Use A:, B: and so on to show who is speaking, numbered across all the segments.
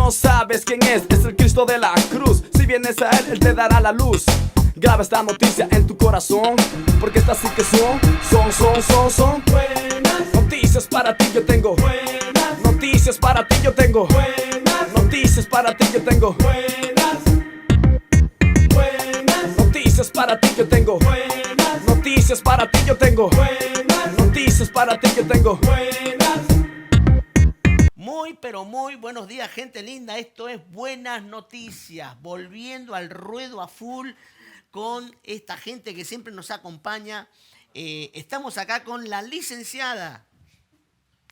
A: no sabes quién es el Cristo de la cruz. Si vienes a él te dará la luz. Graba esta noticia en tu corazón, porque estas sí que son buenas noticias para ti. Yo tengo buenas noticias para ti. Yo tengo buenas noticias para ti. Yo tengo buenas noticias para ti. Yo tengo buenas noticias para ti. Yo tengo buenas noticias para ti. Yo tengo buenas.
B: Muy, pero muy buenos días, gente linda. Esto es Buenas Noticias. Volviendo al ruedo a full con esta gente que siempre nos acompaña. Estamos acá con la licenciada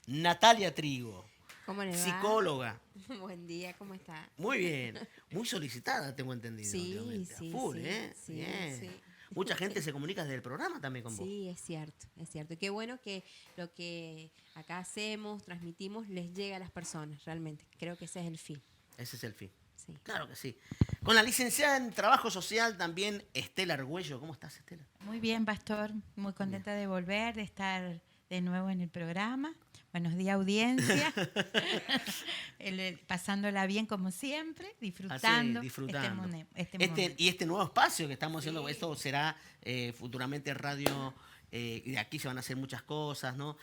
B: Natalia Trigo.
C: ¿Cómo le va?
B: Psicóloga.
C: Buen día, ¿cómo está?
B: Muy bien. Muy solicitada, tengo entendido.
C: Sí,
B: últimamente.
C: sí,
B: A full,
C: sí,
B: ¿eh?
C: sí,
B: Bien.
C: sí.
B: Mucha gente se comunica desde el programa también con vos.
C: Sí, es cierto, es cierto. Qué bueno que lo que acá hacemos, transmitimos, les llega a las personas, realmente. Creo que ese es el fin.
B: Ese es el fin.
C: Sí.
B: Claro que sí. Con la licenciada en Trabajo Social también, Estela Argüello. ¿Cómo estás, Estela?
D: Muy bien, Pastor. Muy contenta de volver, de estar de nuevo en el programa. Buenos días, audiencia. Pasándola bien como siempre, disfrutando.
B: Disfrutando.
D: Este momento.
B: Y este nuevo espacio que estamos haciendo,
C: Sí.
B: esto será futuramente radio, y de aquí se van a hacer muchas cosas, ¿no?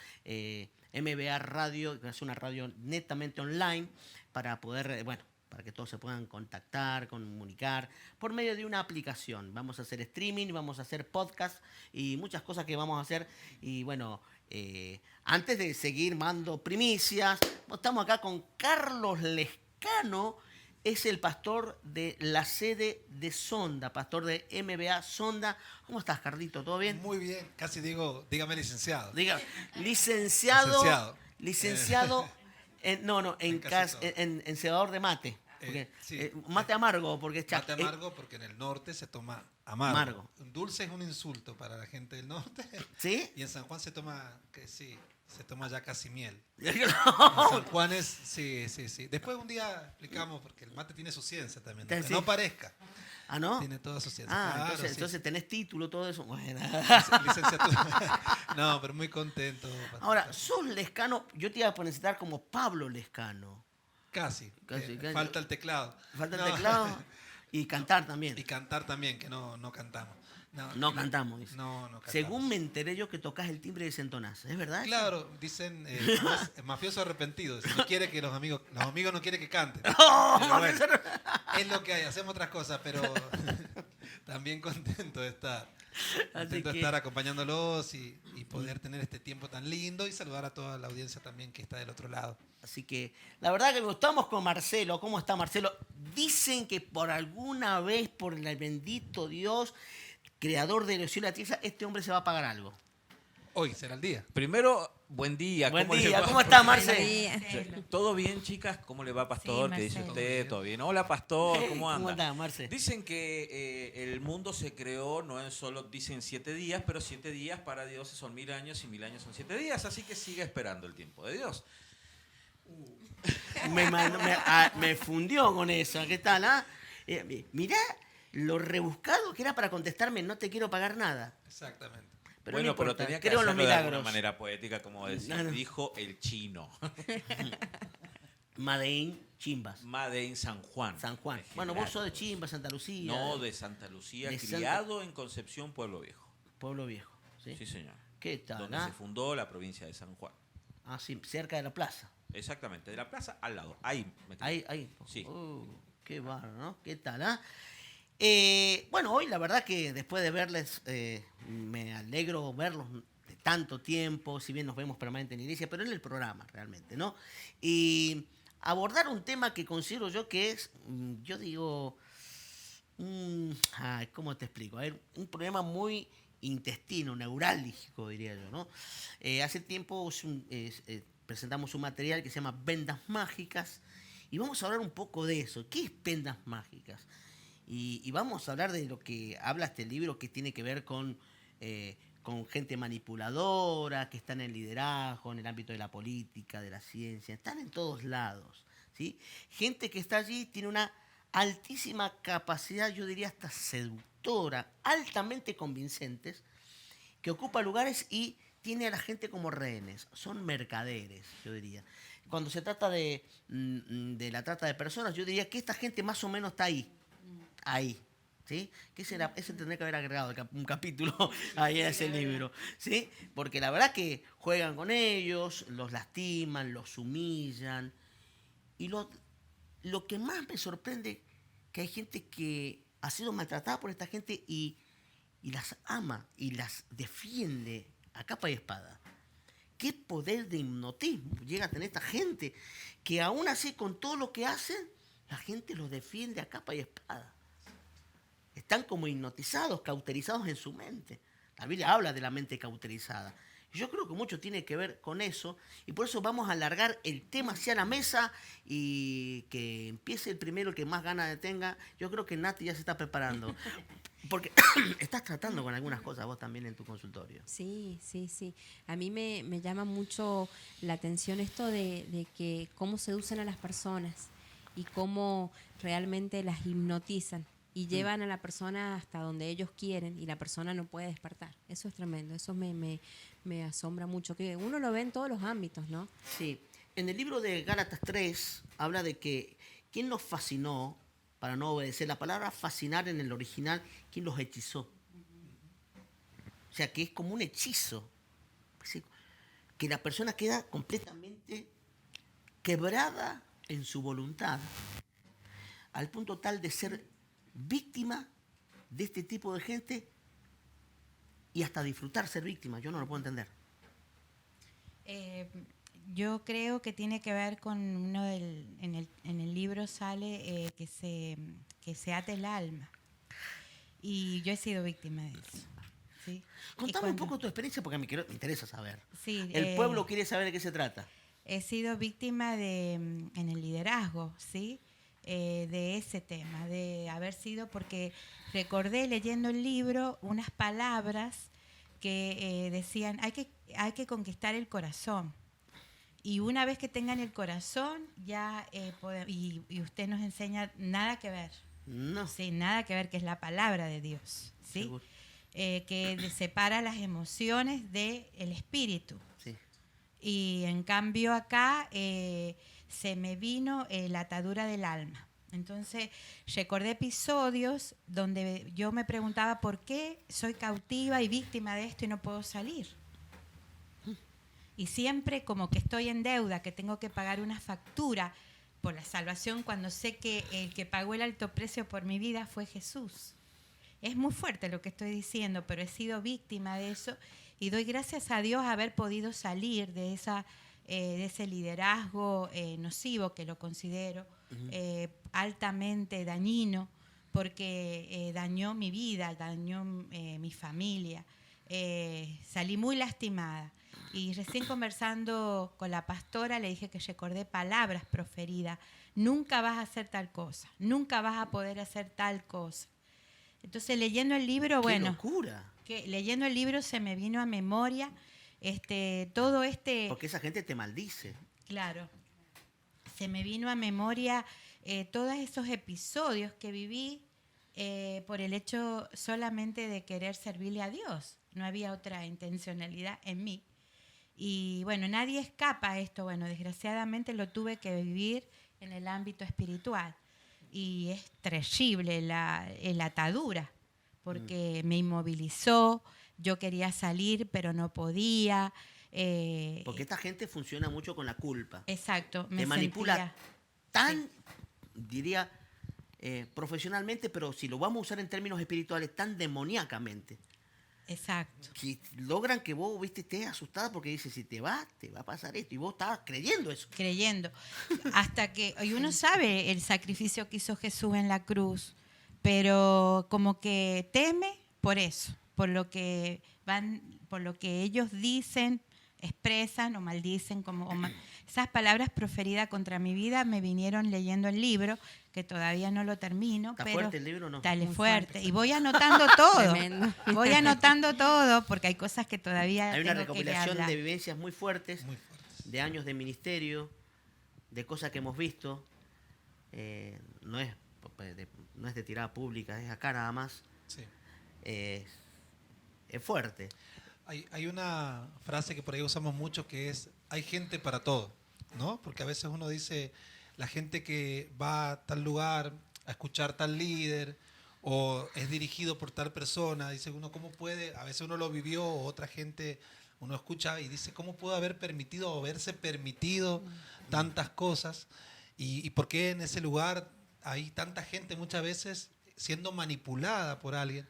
B: MBA Radio, que es una radio netamente online para poder, para que todos se puedan contactar, comunicar, por medio de una aplicación. Vamos a hacer streaming, vamos a hacer podcast y muchas cosas que vamos a hacer. Y bueno, antes de seguir mando primicias, estamos acá con Carlos Lescano, es el pastor de la sede de Sonda, pastor de MBA Sonda. ¿Cómo estás, Cardito? ¿Todo bien?
E: Muy bien, casi digo, dígame licenciado.
B: Diga, licenciado.
E: Casi
B: En cebador de mate. Porque,
E: sí.
B: Mate amargo, porque es
E: Mate amargo porque en el norte se toma amargo.
B: Amargo.
E: Dulce es un insulto para la gente del norte.
B: ¿Sí?
E: Y en San Juan se toma, se toma ya casi miel.
B: No.
E: En San Juan es, sí. Después un día explicamos, porque el mate tiene su ciencia también. Aunque
B: Sí.
E: no parezca.
B: ¿Ah, no?
E: Tiene toda su ciencia.
B: Ah,
E: Claro,
B: entonces tenés título, todo eso. Bueno.
E: Licenciatura. No, pero muy contento.
B: Ahora, sos Lescano, yo te iba a necesitar como Pablo Lescano.
E: Casi.
B: Casi.
E: Falta el teclado.
B: Falta el
E: No.
B: teclado y cantar también.
E: Y cantar también, que no cantamos.
B: No cantamos, dice.
E: No cantamos.
B: Según me enteré yo que tocas el timbre de desentonás, ¿es verdad?
E: Claro, dicen mafioso arrepentido. Si no quiere que los amigos no quieren que canten.
B: ¡Oh!
E: Pero bueno, es lo que hay, hacemos otras cosas, pero también contento de estar. Contento de estar acompañándolos y poder tener este tiempo tan lindo y saludar a toda la audiencia también que está del otro lado.
B: Así que la verdad que estamos con Marcelo. ¿Cómo está Marcelo? Dicen que por alguna vez, por el bendito Dios, creador de los cielos y la tierra, este hombre se va a pagar algo.
E: Hoy será el día.
F: Primero, buen día.
B: Buen
F: ¿Cómo le
B: día,
F: va?
B: ¿cómo está
C: Buen
B: Marcelo?
C: día.
F: ¿Todo bien, chicas? ¿Cómo le va, Pastor?
D: Sí,
F: ¿Qué dice
D: Marcelo.
F: usted? ¿Todo bien? Hola, Pastor. ¿Cómo anda?
B: ¿Cómo está, Marce?
F: Dicen que el mundo se creó, no es solo, dicen 7 días, pero 7 días para Dios son 1000 años y 1000 años son 7 días. Así que sigue esperando el tiempo de Dios.
B: Me fundió con eso. ¿Qué tal? Mirá lo rebuscado que era para contestarme, no te quiero pagar nada.
E: Exactamente.
B: Pero
F: Bueno,
B: no importa,
F: pero tenía que
B: creo en los
F: hacerlo de alguna
B: milagros.
F: manera poética, como decía,
B: No.
F: dijo el chino.
B: Madein, Chimbas,
F: Made in San Juan.
B: San Juan.
F: en
B: Bueno,
F: general.
B: vos sos de Chimbas, Santa Lucía.
F: No, de Santa Lucía,
B: De Santa-
F: criado en Concepción, Pueblo Viejo.
B: Pueblo Viejo. ¿Sí?
F: Sí, señor.
B: ¿Qué tal?
F: Donde se fundó la provincia de San Juan.
B: Sí, cerca de la plaza.
F: Exactamente, de la plaza al lado. Ahí. me quedé.
B: Ahí.
F: Sí.
B: Qué bárbaro, ¿no? ¿Qué tal? Bueno, hoy la verdad que después de verles, me alegro verlos de tanto tiempo, si bien nos vemos permanentemente en la iglesia, pero en el programa realmente, ¿no? Y abordar un tema que considero yo que es, yo digo, ¿cómo te explico? A ver, un problema muy intestino, neurálgico, diría yo, ¿no? Hace tiempo presentamos un material que se llama Vendas Mágicas y vamos a hablar un poco de eso. ¿Qué es Vendas Mágicas? Y vamos a hablar de lo que habla este libro que tiene que ver con gente manipuladora, que está en el liderazgo, en el ámbito de la política, de la ciencia, están en todos lados, ¿sí? Gente que está allí tiene una altísima capacidad, yo diría hasta seductora, altamente convincentes, que ocupa lugares y tiene a la gente como rehenes, son mercaderes, yo diría. Cuando se trata de la trata de personas, yo diría que esta gente más o menos está ahí. ¿Sí? Que ese tendría que haber agregado un capítulo ahí a ese libro, ¿sí? Porque la verdad que juegan con ellos, los lastiman, los humillan. Y lo que más me sorprende, que hay gente que ha sido maltratada por esta gente y las ama y las defiende a capa y espada. Qué poder de hipnotismo llega a tener esta gente, que aún así con todo lo que hacen, la gente los defiende a capa y espada. Están como hipnotizados, cauterizados en su mente. La Biblia habla de la mente cauterizada. Yo creo que mucho tiene que ver con eso, y por eso vamos a alargar el tema hacia la mesa y que empiece el primero, el que más ganas tenga. Yo creo que Nati ya se está preparando, porque estás tratando con algunas cosas vos también en tu consultorio.
C: Sí. A mí me llama mucho la atención esto de que cómo seducen a las personas y cómo realmente las hipnotizan y llevan a la persona hasta donde ellos quieren y la persona no puede despertar. Eso es tremendo, eso me asombra mucho, que uno lo ve en todos los ámbitos, ¿no?
B: Sí, en el libro de Gálatas 3 habla de que ¿quién nos fascinó para no obedecer? La palabra fascinar en el original, ¿quién los hechizó? O sea, que es como un hechizo, que la persona queda completamente quebrada en su voluntad, al punto tal de ser víctima de este tipo de gente y hasta disfrutar ser víctima. Yo no lo puedo entender.
D: Yo creo que tiene que ver con en el libro sale que se ate el alma. Y yo he sido víctima de eso. ¿Sí?
B: Contame un poco tu experiencia porque me interesa saber.
D: Sí,
B: El pueblo quiere saber de qué se trata.
D: He sido víctima en el liderazgo, ¿sí? De ese tema, de haber sido, porque recordé leyendo el libro unas palabras que decían, hay que conquistar el corazón. Y una vez que tengan el corazón, ya y usted nos enseña nada que ver.
B: No.
D: Sí, nada que ver, que es la palabra de Dios, ¿sí?
B: Seguro.
D: Que separa las emociones del espíritu.
B: Sí.
D: Y en cambio acá se me vino la atadura del alma. Entonces recordé episodios donde yo me preguntaba por qué soy cautiva y víctima de esto y no puedo salir. Y siempre como que estoy en deuda, que tengo que pagar una factura por la salvación cuando sé que el que pagó el alto precio por mi vida fue Jesús. Es muy fuerte lo que estoy diciendo, pero he sido víctima de eso y doy gracias a Dios haber podido salir de ese liderazgo nocivo, que lo considero altamente dañino, porque dañó mi vida, dañó mi familia. Salí muy lastimada. Y recién conversando con la pastora le dije que recordé palabras proferidas. Nunca vas a hacer tal cosa, nunca vas a poder hacer tal cosa. Entonces leyendo el libro,
B: ¡Qué locura!
D: Leyendo el libro se me vino a memoria todo
B: Porque esa gente te maldice.
D: Claro, se me vino a memoria todos esos episodios que viví por el hecho solamente de querer servirle a Dios. No había otra intencionalidad en mí. Y bueno, nadie escapa a esto. Bueno, desgraciadamente lo tuve que vivir en el ámbito espiritual. Y es terrible la atadura, porque me inmovilizó, yo quería salir, pero no podía.
B: Porque esta gente funciona mucho con la culpa.
D: Exacto.
B: Te manipula tan, diría, profesionalmente, pero si lo vamos a usar en términos espirituales, tan demoníacamente.
D: Exacto.
B: Que logran que vos, viste, estés asustada porque dices, si te va a pasar esto. Y vos estabas creyendo eso.
D: Creyendo. Hasta que hoy uno sabe el sacrificio que hizo Jesús en la cruz, pero como que teme por eso, por lo que ellos dicen, expresan o maldicen. Esas palabras proferidas contra mi vida me vinieron leyendo el libro, que todavía no lo termino.
B: ¿Está
D: pero
B: fuerte el libro o no?
D: Dale
C: Muy
D: fuerte.
C: fuerte.
D: Y voy anotando todo.
C: Tremendo.
D: Voy anotando todo, porque hay cosas que todavía
B: Hay una
D: tengo que
B: recopilación
D: hablar.
B: de vivencias muy fuertes,
E: Muy fuertes.
B: de años de ministerio, de cosas que hemos visto. No es de tirada pública, es acá nada más.
E: Sí.
B: Es fuerte.
E: Hay una frase que por ahí usamos mucho que es, hay gente para todo, ¿no? Porque a veces uno dice, la gente que va a tal lugar a escuchar tal líder o es dirigido por tal persona, dice uno, ¿cómo puede? A veces uno lo vivió, o otra gente, uno escucha y dice, ¿cómo pudo haber permitido o haberse permitido tantas cosas? ¿Y por qué en ese lugar hay tanta gente muchas veces siendo manipulada por alguien?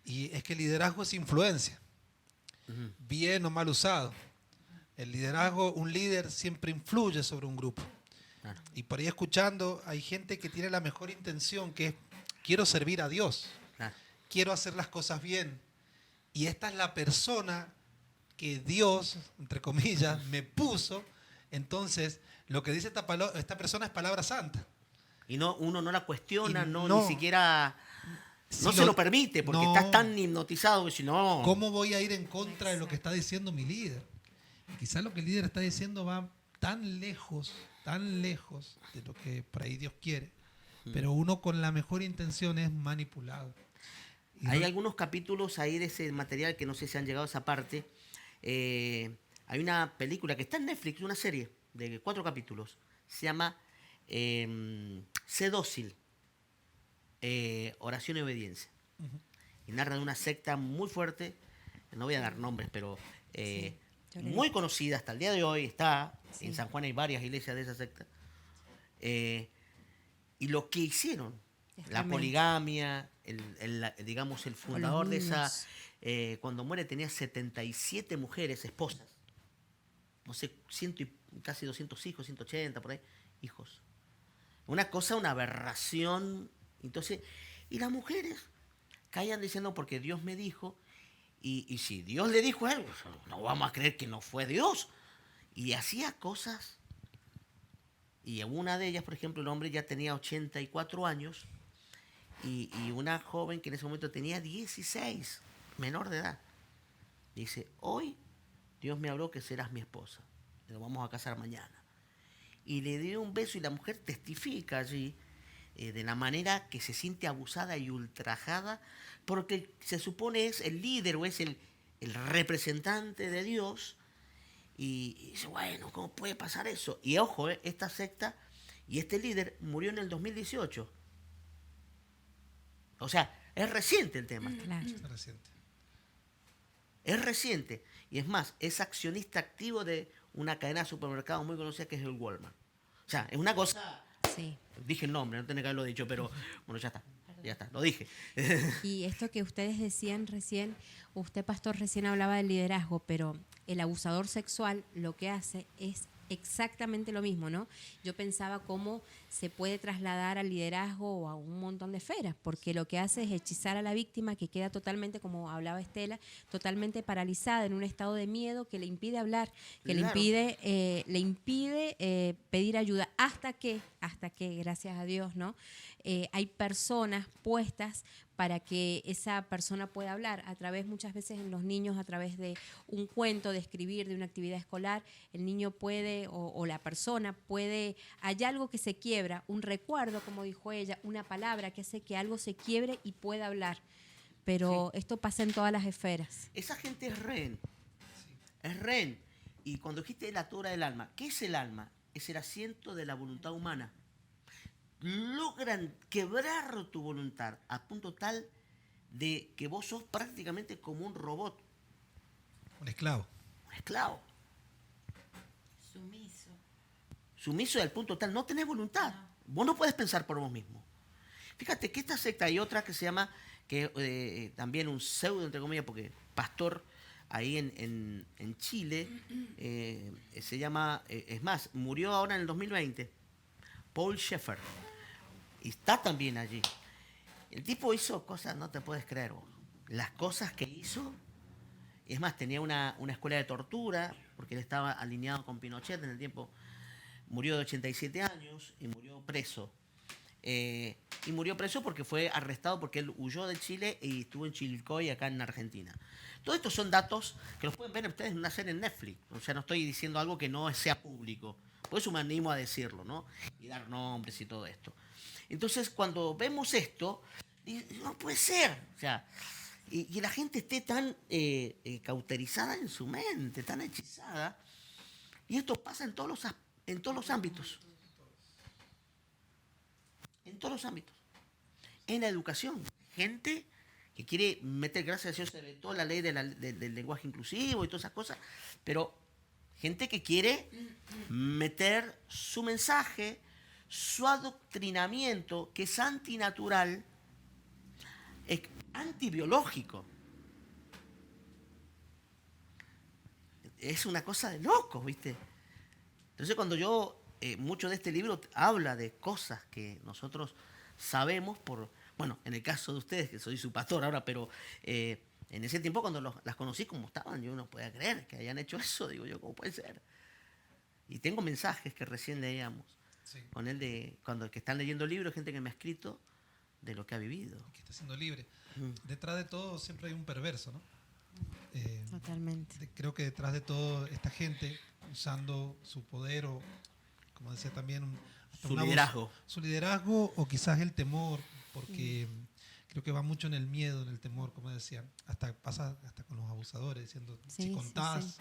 E: Y es que el liderazgo es influencia, bien o mal usado. El liderazgo, un líder siempre influye sobre un grupo.
B: Claro.
E: Y por ahí escuchando, hay gente que tiene la mejor intención, que es, quiero servir a Dios,
B: Claro.
E: quiero hacer las cosas bien. Y esta es la persona que Dios, entre comillas, me puso. Entonces, lo que dice esta persona es palabra santa.
B: Y no, uno no la cuestiona,
E: Y
B: no,
E: no.
B: ni siquiera...
E: Si
B: No se lo permite, porque
E: no.
B: estás tan hipnotizado que si no...
E: ¿Cómo voy a ir en contra de lo que está diciendo mi líder? Y quizás lo que el líder está diciendo va tan lejos de lo que por ahí Dios quiere. Pero uno con la mejor intención es manipulado. Y
B: Hay
E: no-
B: algunos capítulos ahí de ese material que no sé si han llegado a esa parte. Hay una película que está en Netflix, una serie de 4 capítulos. Se llama Sé dócil, oración y obediencia. Y narra de una secta muy fuerte, no voy a dar nombres, pero
C: yo le
B: muy
C: dije.
B: conocida hasta el día de hoy. Está
C: Sí.
B: en San Juan, hay varias iglesias de esa secta. Y lo que hicieron,
C: Es
B: la
C: tremendo.
B: poligamia, digamos, el fundador de esa,
C: niños.
B: cuando muere tenía 77 mujeres, esposas. No sé, casi 200 hijos, 180 por ahí, hijos. Una cosa, una aberración. Entonces, y las mujeres caían diciendo porque Dios me dijo, y si Dios le dijo a él, pues, no vamos a creer que no fue Dios. Y hacía cosas. Y una de ellas, por ejemplo, el hombre ya tenía 84 años y una joven que en ese momento tenía 16, menor de edad. Dice, hoy Dios me habló que serás mi esposa. Nos vamos a casar mañana. Y le dio un beso y la mujer testifica allí de la manera que se siente abusada y ultrajada porque se supone es el líder o es el representante de Dios. Y dice, bueno, ¿cómo puede pasar eso? Y ojo, esta secta y este líder murió en el 2018. O sea, es reciente el tema.
C: Claro.
E: Está reciente.
B: Es reciente. Y es más, es accionista activo de una cadena de supermercados muy conocida que es el Walmart. O sea, es una cosa...
C: Sí.
B: Dije el nombre, no tenía que haberlo dicho, pero bueno, ya está. Ya está, lo dije.
C: Y esto que ustedes decían recién, usted, pastor, recién hablaba del liderazgo, pero el abusador sexual lo que hace es exactamente lo mismo, ¿no? Yo pensaba cómo se puede trasladar al liderazgo o a un montón de esferas, porque lo que hace es hechizar a la víctima que queda totalmente, como hablaba Estela, totalmente paralizada en un estado de miedo que le impide hablar, que
B: Claro.
C: le impide pedir ayuda, hasta que, gracias a Dios, ¿no? Hay personas puestas para que esa persona pueda hablar a través, muchas veces en los niños, a través de un cuento, de escribir, de una actividad escolar, el niño puede o la persona puede, hay algo que se quiebra, un recuerdo, como dijo ella, una palabra que hace que algo se quiebre y pueda hablar. Pero esto pasa en todas las esferas.
B: Esa gente es rehén. Es rehén. Y cuando dijiste la altura del alma, ¿qué es el alma? Es el asiento de la voluntad humana. Logran quebrar tu voluntad a punto tal de que vos sos prácticamente como un robot,
E: Un esclavo.
B: un esclavo.
D: Sumiso.
B: Sumiso al punto tal, no tenés voluntad. Vos no puedes pensar por vos mismo. Fíjate que esta secta hay otra que se llama, que también un pseudo, entre comillas, porque pastor ahí en Chile, se llama, es más, murió ahora en el 2020, Paul Schaeffer. Y está también allí. El tipo hizo cosas, no te puedes creer vos. Las cosas que hizo, es más, tenía una escuela de tortura, porque él estaba alineado con Pinochet en el tiempo. Murió de 87 años y murió preso. Y murió preso porque fue arrestado porque él huyó de Chile y estuvo en Chivilcoy, acá en Argentina. Todos estos son datos que los pueden ver ustedes en una serie en Netflix. O sea, no estoy diciendo algo que no sea público. Por eso me animo a decirlo, ¿no? Y dar nombres y todo esto. Entonces, cuando vemos esto, no puede ser. O sea, y la gente esté tan cauterizada en su mente, tan hechizada. Y esto pasa en todos los ámbitos. En todos los ámbitos. En la educación. Gente que quiere meter, gracias a Dios, se vetó la ley del lenguaje inclusivo y todas esas cosas, pero gente que quiere meter su mensaje, su adoctrinamiento, que es antinatural, es antibiológico. Es una cosa de locos, ¿viste? Entonces cuando mucho de este libro habla de cosas que nosotros sabemos bueno, en el caso de ustedes, que soy su pastor ahora, pero en ese tiempo cuando las conocí como estaban, yo no podía creer que hayan hecho eso, digo yo, ¿cómo puede ser? Y tengo mensajes que recién leíamos con él que están leyendo el libro, gente que me ha escrito de lo que ha vivido.
E: Que está siendo libre. Detrás de todo siempre hay un perverso, ¿no?
C: Totalmente.
E: Creo que detrás de todo esta gente usando su poder o, como decía también,
B: Su liderazgo.
E: Su liderazgo o quizás el temor, porque creo que va mucho en el miedo, en el temor, como decía. Pasa hasta con los abusadores, diciendo, si contás,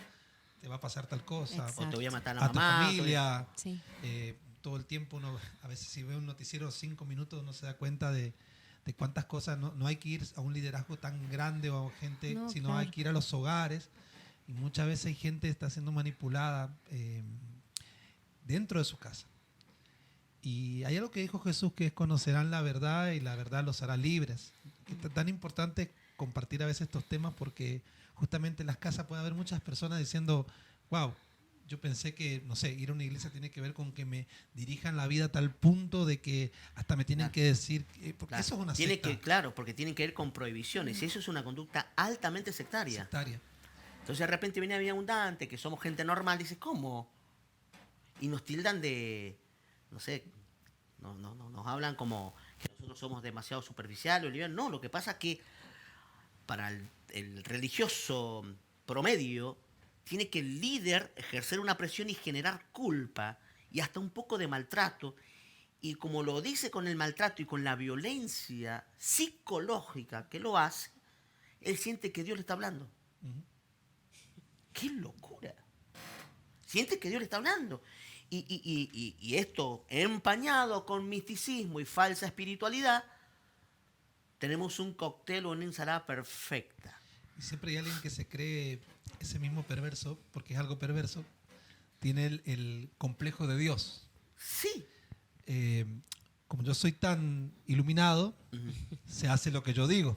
E: te va a pasar tal cosa.
C: Exacto.
B: O te voy a matar a la
E: A tu
B: mamá.
E: familia.
C: Sí.
E: Todo el tiempo uno, a veces si ve un noticiero 5 minutos, uno se da cuenta de cuántas cosas. No hay que ir a un liderazgo tan grande o a gente, sino hay que ir a los hogares. Y muchas veces hay gente que está siendo manipulada dentro de su casa. Y hay algo que dijo Jesús, que es: conocerán la verdad y la verdad los hará libres. Es tan importante compartir a veces estos temas, porque justamente en las casas puede haber muchas personas diciendo, wow, yo pensé que, no sé, ir a una iglesia tiene que ver con que me dirijan la vida a tal punto de que hasta me tienen que decir, porque eso es una secta.
B: Porque tienen que ver con prohibiciones, y eso es una conducta altamente sectaria. Entonces de repente viene a vida abundante, que somos gente normal, dice, ¿cómo? Y nos tildan de, no sé, nos hablan como que nosotros somos demasiado superficiales. No, lo que pasa es que para el religioso promedio tiene que el líder ejercer una presión y generar culpa y hasta un poco de maltrato. Y como lo dice con el maltrato y con la violencia psicológica que lo hace, él siente que Dios le está hablando. Uh-huh. ¡Qué locura! Siente que Dios le está hablando. Y esto empañado con misticismo y falsa espiritualidad, tenemos un cóctel o una ensalada perfecta.
E: Y siempre hay alguien que se cree ese mismo perverso, porque es algo perverso, tiene el complejo de Dios.
B: Sí.
E: Como yo soy tan iluminado, se hace lo que yo digo.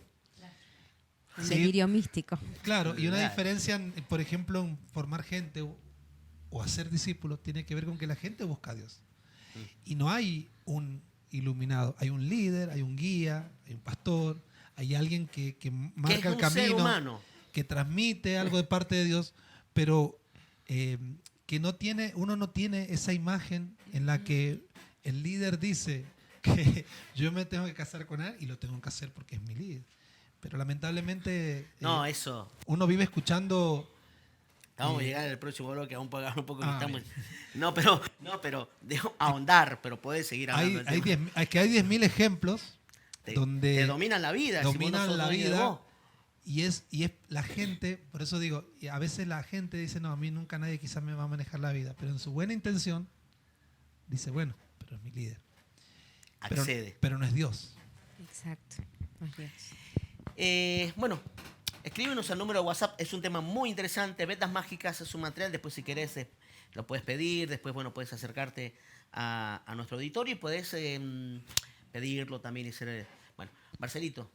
C: Un delirio místico.
E: Claro, y una diferencia, por ejemplo, en formar gente o hacer discípulos, tiene que ver con que la gente busca a Dios. Y no hay un iluminado, hay un líder, hay un guía, hay un pastor, hay alguien que marca el camino, que transmite algo de parte de Dios, pero que uno no tiene esa imagen en la que el líder dice que yo me tengo que casar con él y lo tengo que hacer porque es mi líder. Pero lamentablemente uno vive escuchando.
B: Vamos a llegar al próximo bloque, aún pagar un poco. No, pero dejo ahondar, pero puedes seguir hablando.
E: Hay 10.000 ejemplos donde
B: te dominan la vida.
E: Dominan la vida. Y es la gente, por eso digo, a veces la gente dice, no, a mí nunca nadie quizás me va a manejar la vida, pero en su buena intención dice, bueno, pero es mi líder.
B: Accede.
E: Pero no es Dios.
C: Exacto, no es Dios.
B: Bueno, escríbenos al número de WhatsApp, es un tema muy interesante. Vetas Mágicas es un material, después si querés lo puedes pedir, después puedes acercarte a nuestro auditorio y puedes pedirlo también y ser... Bueno, Marcelito.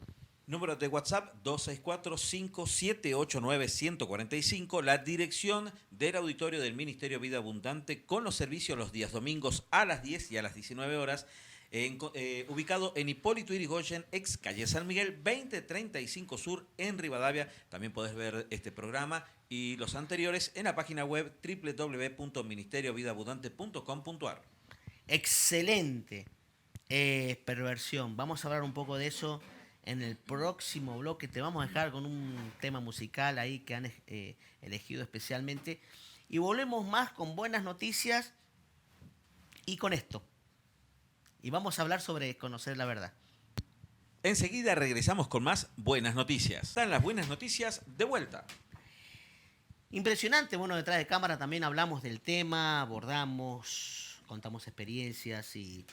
F: Número de WhatsApp 264-5789-145, la dirección del auditorio del Ministerio Vida Abundante con los servicios los días domingos a las 10 y a las 19 horas. Ubicado en Hipólito Yrigoyen, ex calle San Miguel, 2035 Sur, en Rivadavia. También podés ver este programa y los anteriores en la página web www.ministeriovidaabundante.com.ar.
B: Excelente perversión. Vamos a hablar un poco de eso en el próximo bloque. Te vamos a dejar con un tema musical ahí que han elegido especialmente. Y volvemos más con buenas noticias y con esto. Y vamos a hablar sobre conocer la verdad.
F: Enseguida regresamos con más buenas noticias. Están las buenas noticias de vuelta.
B: Impresionante, bueno, detrás de cámara también hablamos del tema, abordamos, contamos experiencias y...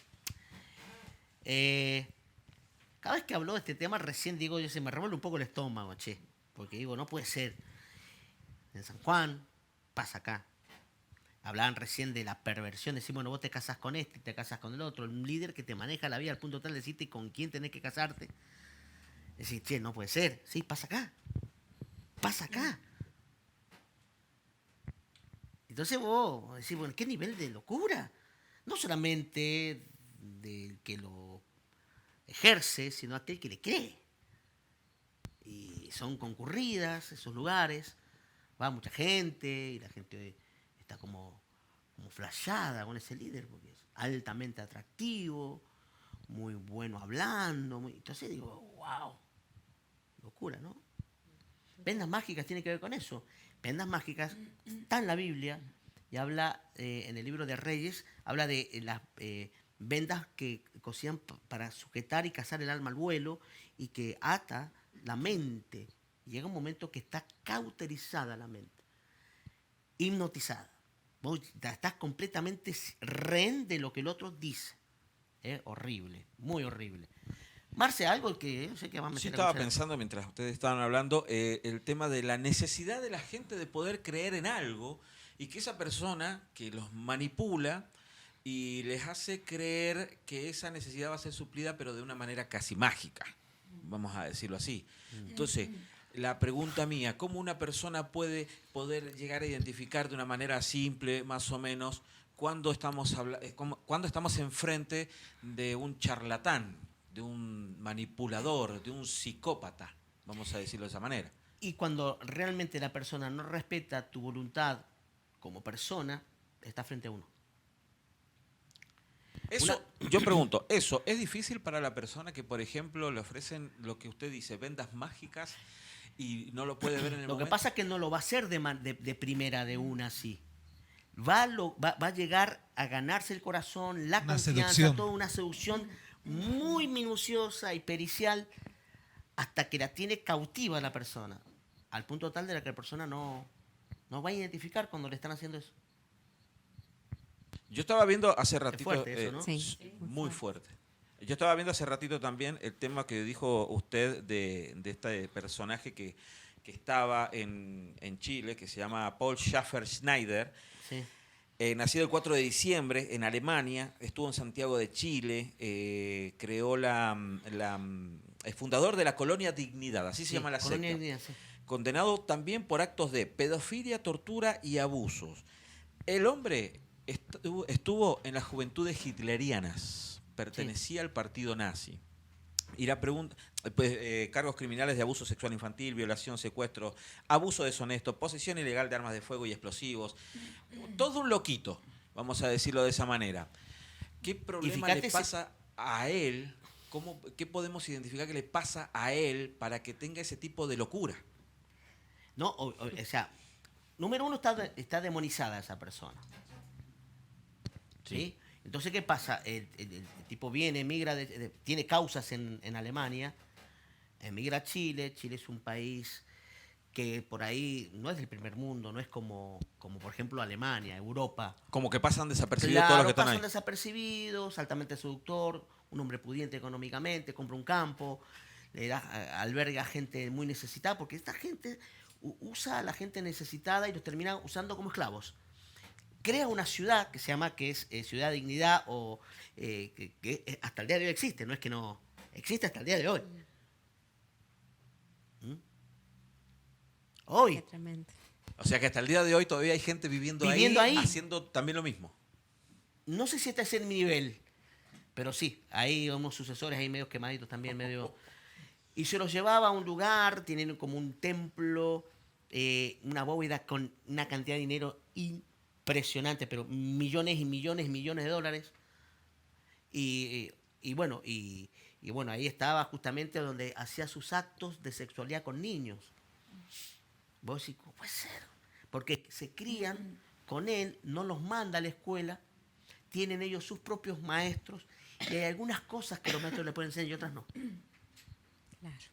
B: cada vez que habló de este tema, recién digo, yo se me revuelve un poco el estómago, che, porque digo, no puede ser. En San Juan, pasa acá. Hablaban recién de la perversión, decimos, bueno, vos te casás con este, te casás con el otro, un líder que te maneja la vida al punto tal de decirte con quién tenés que casarte. Decir, che, no puede ser. Sí, pasa acá. Pasa acá. Entonces vos decís, bueno, ¿qué nivel de locura? No solamente del que lo ejerce, sino aquel que le cree. Y son concurridas esos lugares, va mucha gente y la gente está como flashada con ese líder porque es altamente atractivo, muy bueno hablando. Entonces digo, wow, locura, ¿no? Vendas mágicas tiene que ver con eso. Vendas mágicas está en la Biblia y habla, en el libro de Reyes, habla de las vendas que cosían para sujetar y cazar el alma al vuelo y que ata la mente. Llega un momento que está cauterizada la mente, hipnotizada. Vos estás completamente rehén de lo que el otro dice. Horrible, muy horrible. Marce, algo que yo sé que va a meter.
F: Yo estaba pensando mientras ustedes estaban hablando el tema de la necesidad de la gente de poder creer en algo y que esa persona que los manipula y les hace creer que esa necesidad va a ser suplida pero de una manera casi mágica, vamos a decirlo así. Entonces, la pregunta mía, ¿cómo una persona puede poder llegar a identificar de una manera simple, más o menos, cuando estamos enfrente de un charlatán, de un manipulador, de un psicópata, vamos a decirlo de esa manera?
B: Y cuando realmente la persona no respeta tu voluntad como persona, está frente a uno.
F: Eso, yo pregunto, ¿eso es difícil para la persona que, por ejemplo, le ofrecen lo que usted dice, vendas mágicas y no lo puede ver en el momento?
B: Lo que pasa es que no lo va a hacer de primera, de una así. Va a llegar a ganarse el corazón, la confianza,
E: seducción.
B: toda una seducción muy minuciosa y pericial hasta que la tiene cautiva la persona, al punto tal de la que la persona no va a identificar cuando le están haciendo eso.
F: Yo estaba viendo hace ratito,
B: fuerte eso, ¿no?
C: Sí,
F: muy fuerte. Yo estaba viendo hace ratito también el tema que dijo usted de este personaje que estaba en Chile, que se llama Paul Schaffer-Schneider.
B: Sí.
F: Nacido el 4 de diciembre en Alemania, estuvo en Santiago de Chile, creó es fundador de la Colonia Dignidad, así se llama la secta.
B: Dignidad, sí.
F: Condenado también por actos de pedofilia, tortura y abusos. El hombre estuvo en las juventudes hitlerianas, pertenecía al partido nazi. Y la pregunta, cargos criminales de abuso sexual infantil, violación, secuestro, abuso deshonesto, posesión ilegal de armas de fuego y explosivos. Todo un loquito, vamos a decirlo de esa manera. ¿Qué problema le pasa a él? ¿Qué podemos identificar que le pasa a él para que tenga ese tipo de locura?
B: No, o sea, número uno, está demonizada esa persona. ¿Sí? Entonces, ¿qué pasa? El tipo viene, emigra, tiene causas en Alemania, emigra a Chile. Chile es un país que por ahí no es del primer mundo, no es como por ejemplo Alemania, Europa.
F: Como que pasan desapercibidos
B: Claro,
F: todos los que están
B: pasan
F: ahí.
B: desapercibidos, altamente seductor, un hombre pudiente económicamente, compra un campo, le da, alberga a gente muy necesitada, porque esta gente usa a la gente necesitada y los termina usando como esclavos. Crea una ciudad que se llama, que es Ciudad Dignidad, o que hasta el día de hoy existe, no es que no existe hasta el día de hoy. Hoy.
C: Qué tremendo.
F: O sea que hasta el día de hoy todavía hay gente viviendo ahí, haciendo también lo mismo.
B: No sé si este es el nivel, pero sí, hay unos sucesores ahí medio quemaditos también, medio... Y se los llevaba a un lugar, tienen como un templo, una bóveda con una cantidad de dinero impresionante, pero millones y millones y millones de dólares. Y bueno, ahí estaba justamente donde hacía sus actos de sexualidad con niños. Vos decís, ¿cómo puede ser? Porque se crían con él, no los manda a la escuela, tienen ellos sus propios maestros, y hay algunas cosas que los maestros le pueden enseñar y otras no.
C: Claro.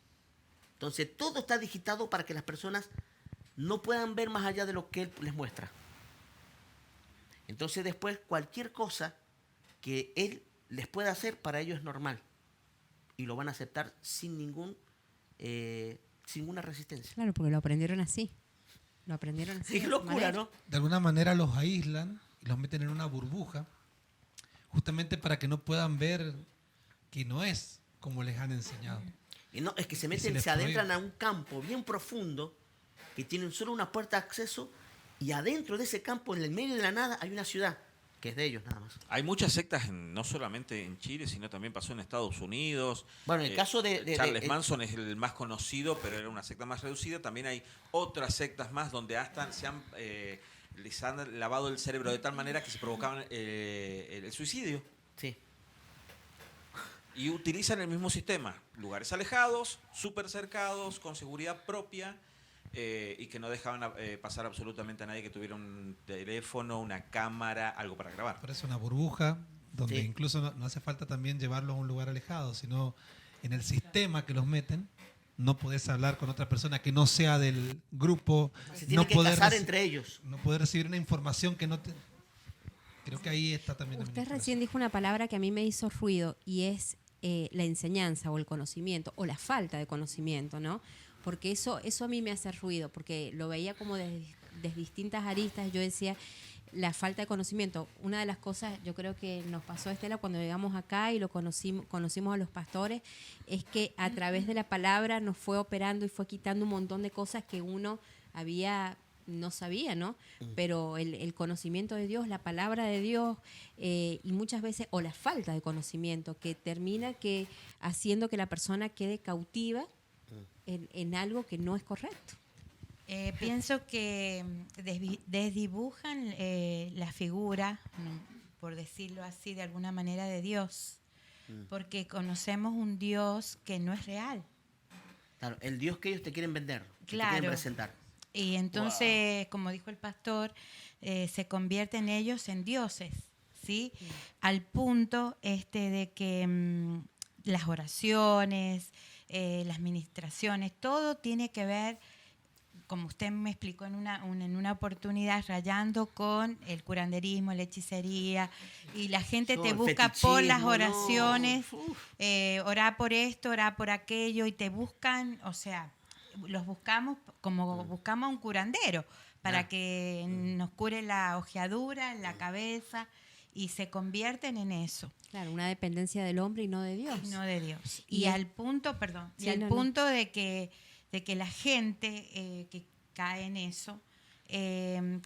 B: Entonces, todo está digitado para que las personas no puedan ver más allá de lo que él les muestra. Entonces, después, cualquier cosa que él les pueda hacer, para ellos es normal. Y lo van a aceptar sin ninguna resistencia.
C: Claro, porque lo aprendieron así. Lo aprendieron así.
B: Es locura, ¿no?
E: De alguna manera los aíslan y los meten en una burbuja, justamente para que no puedan ver que no es como les han enseñado.
B: Y no, es que se
E: Y
B: meten,
E: les
B: se adentran
E: prohíbe.
B: a un campo bien profundo que tienen solo una puerta de acceso y adentro de ese campo, en el medio de la nada, hay una ciudad que es de ellos nada más.
F: Hay muchas sectas, no solamente en Chile, sino también pasó en Estados Unidos.
B: Bueno, el caso de
F: Charles Manson es el más conocido, pero era una secta más reducida. También hay otras sectas más donde hasta les han lavado el cerebro de tal manera que se provocaban el suicidio.
B: Sí.
F: Y utilizan el mismo sistema. Lugares alejados, súper cercados, con seguridad propia. Y que no dejaban pasar absolutamente a nadie que tuviera un teléfono, una cámara, algo para grabar.
E: Por eso una burbuja donde
B: Sí.
E: incluso no hace falta también llevarlos a un lugar alejado, sino en el sistema que los meten, no podés hablar con otra persona que no sea del grupo,
B: Se tienen que casar entre ellos.
E: no poder recibir una información que no te... Creo que ahí está también la
C: Usted
E: manipulación.
C: recién dijo una palabra que a mí me hizo ruido y es la enseñanza o el conocimiento o la falta de conocimiento, ¿no? Porque eso a mí me hace ruido, porque lo veía como desde distintas aristas. Yo decía, la falta de conocimiento. Una de las cosas, yo creo que nos pasó a Estela cuando llegamos acá y lo conocimos a los pastores, es que a través de la palabra nos fue operando y fue quitando un montón de cosas que uno no sabía, ¿no? Pero el conocimiento de Dios, la palabra de Dios, y muchas veces, o la falta de conocimiento, que termina haciendo que la persona quede cautiva en algo que no es correcto.
D: Pienso que desdibujan la figura, por decirlo así, de alguna manera, de Dios. Porque conocemos un Dios que no es real.
B: Claro, el Dios que ellos te quieren vender, que
D: Claro.
B: te quieren presentar.
D: Y entonces, como dijo el pastor, se convierten ellos en dioses, ¿sí? Al punto de que las oraciones, las ministraciones, todo tiene que ver, como usted me explicó en una oportunidad, rayando con el curanderismo, la hechicería, y la gente te
B: El
D: busca por las
B: fetichismo,
D: oraciones,
B: no. Uf.
D: orá por esto, orá por aquello, y te buscan, o sea, los buscamos como buscamos a un curandero, para que nos cure la ojeadura en la cabeza, y se convierten en eso.
C: Claro, una dependencia del hombre y no de Dios.
D: No de Dios.
C: Y
D: Y
C: es-
D: al punto, perdón,
C: Sí,
D: y al
C: no, no.
D: punto de que la gente que cae en eso,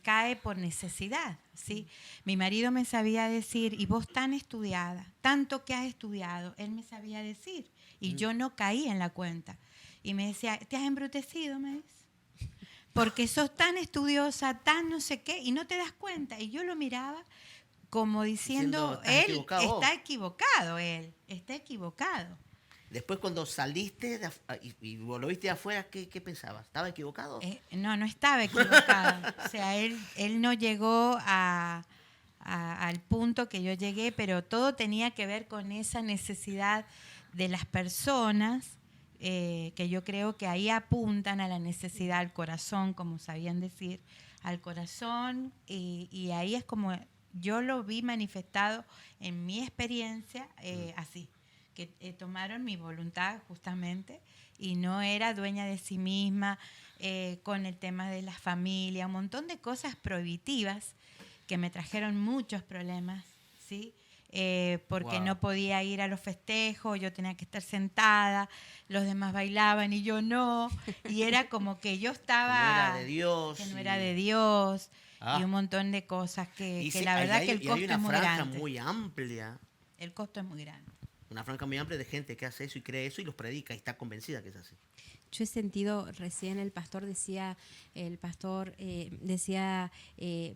D: cae por necesidad, ¿sí? Mi marido me sabía decir, y vos tan estudiada, tanto que has estudiado, él me sabía decir, y yo no caí en la cuenta. Y me decía, ¿te has embrutecido? Me dice. Porque sos tan estudiosa, tan no sé qué, y no te das cuenta. Y yo lo miraba como diciendo,
B: Estás
D: él
B: equivocado vos.
D: está equivocado, él está equivocado.
B: Después cuando saliste y lo viste afuera, ¿qué pensabas? ¿Estaba equivocado?
D: No estaba equivocado. O sea, él no llegó al punto que yo llegué, pero todo tenía que ver con esa necesidad de las personas, que yo creo que ahí apuntan a la necesidad, al corazón, como sabían decir, al corazón, y ahí es como yo lo vi manifestado en mi experiencia, así, que tomaron mi voluntad justamente y no era dueña de sí misma, con el tema de la familia, un montón de cosas prohibitivas que me trajeron muchos problemas, ¿sí? Porque
B: Wow.
D: no podía ir a los festejos, yo tenía que estar sentada, los demás bailaban y yo no, y era como que yo estaba...
B: Que no era de Dios.
D: Que no era de Dios,
B: Ah.
D: y un montón de cosas que
B: Y sí,
D: la verdad
B: hay-
D: que el
B: y hay
D: costo
B: una
D: es muy
B: franja
D: grande.
B: muy amplia.
D: El costo es muy grande.
B: Una franja muy amplia de gente que hace eso y cree eso y los predica y está convencida que es así.
C: Yo he sentido, recién el pastor decía,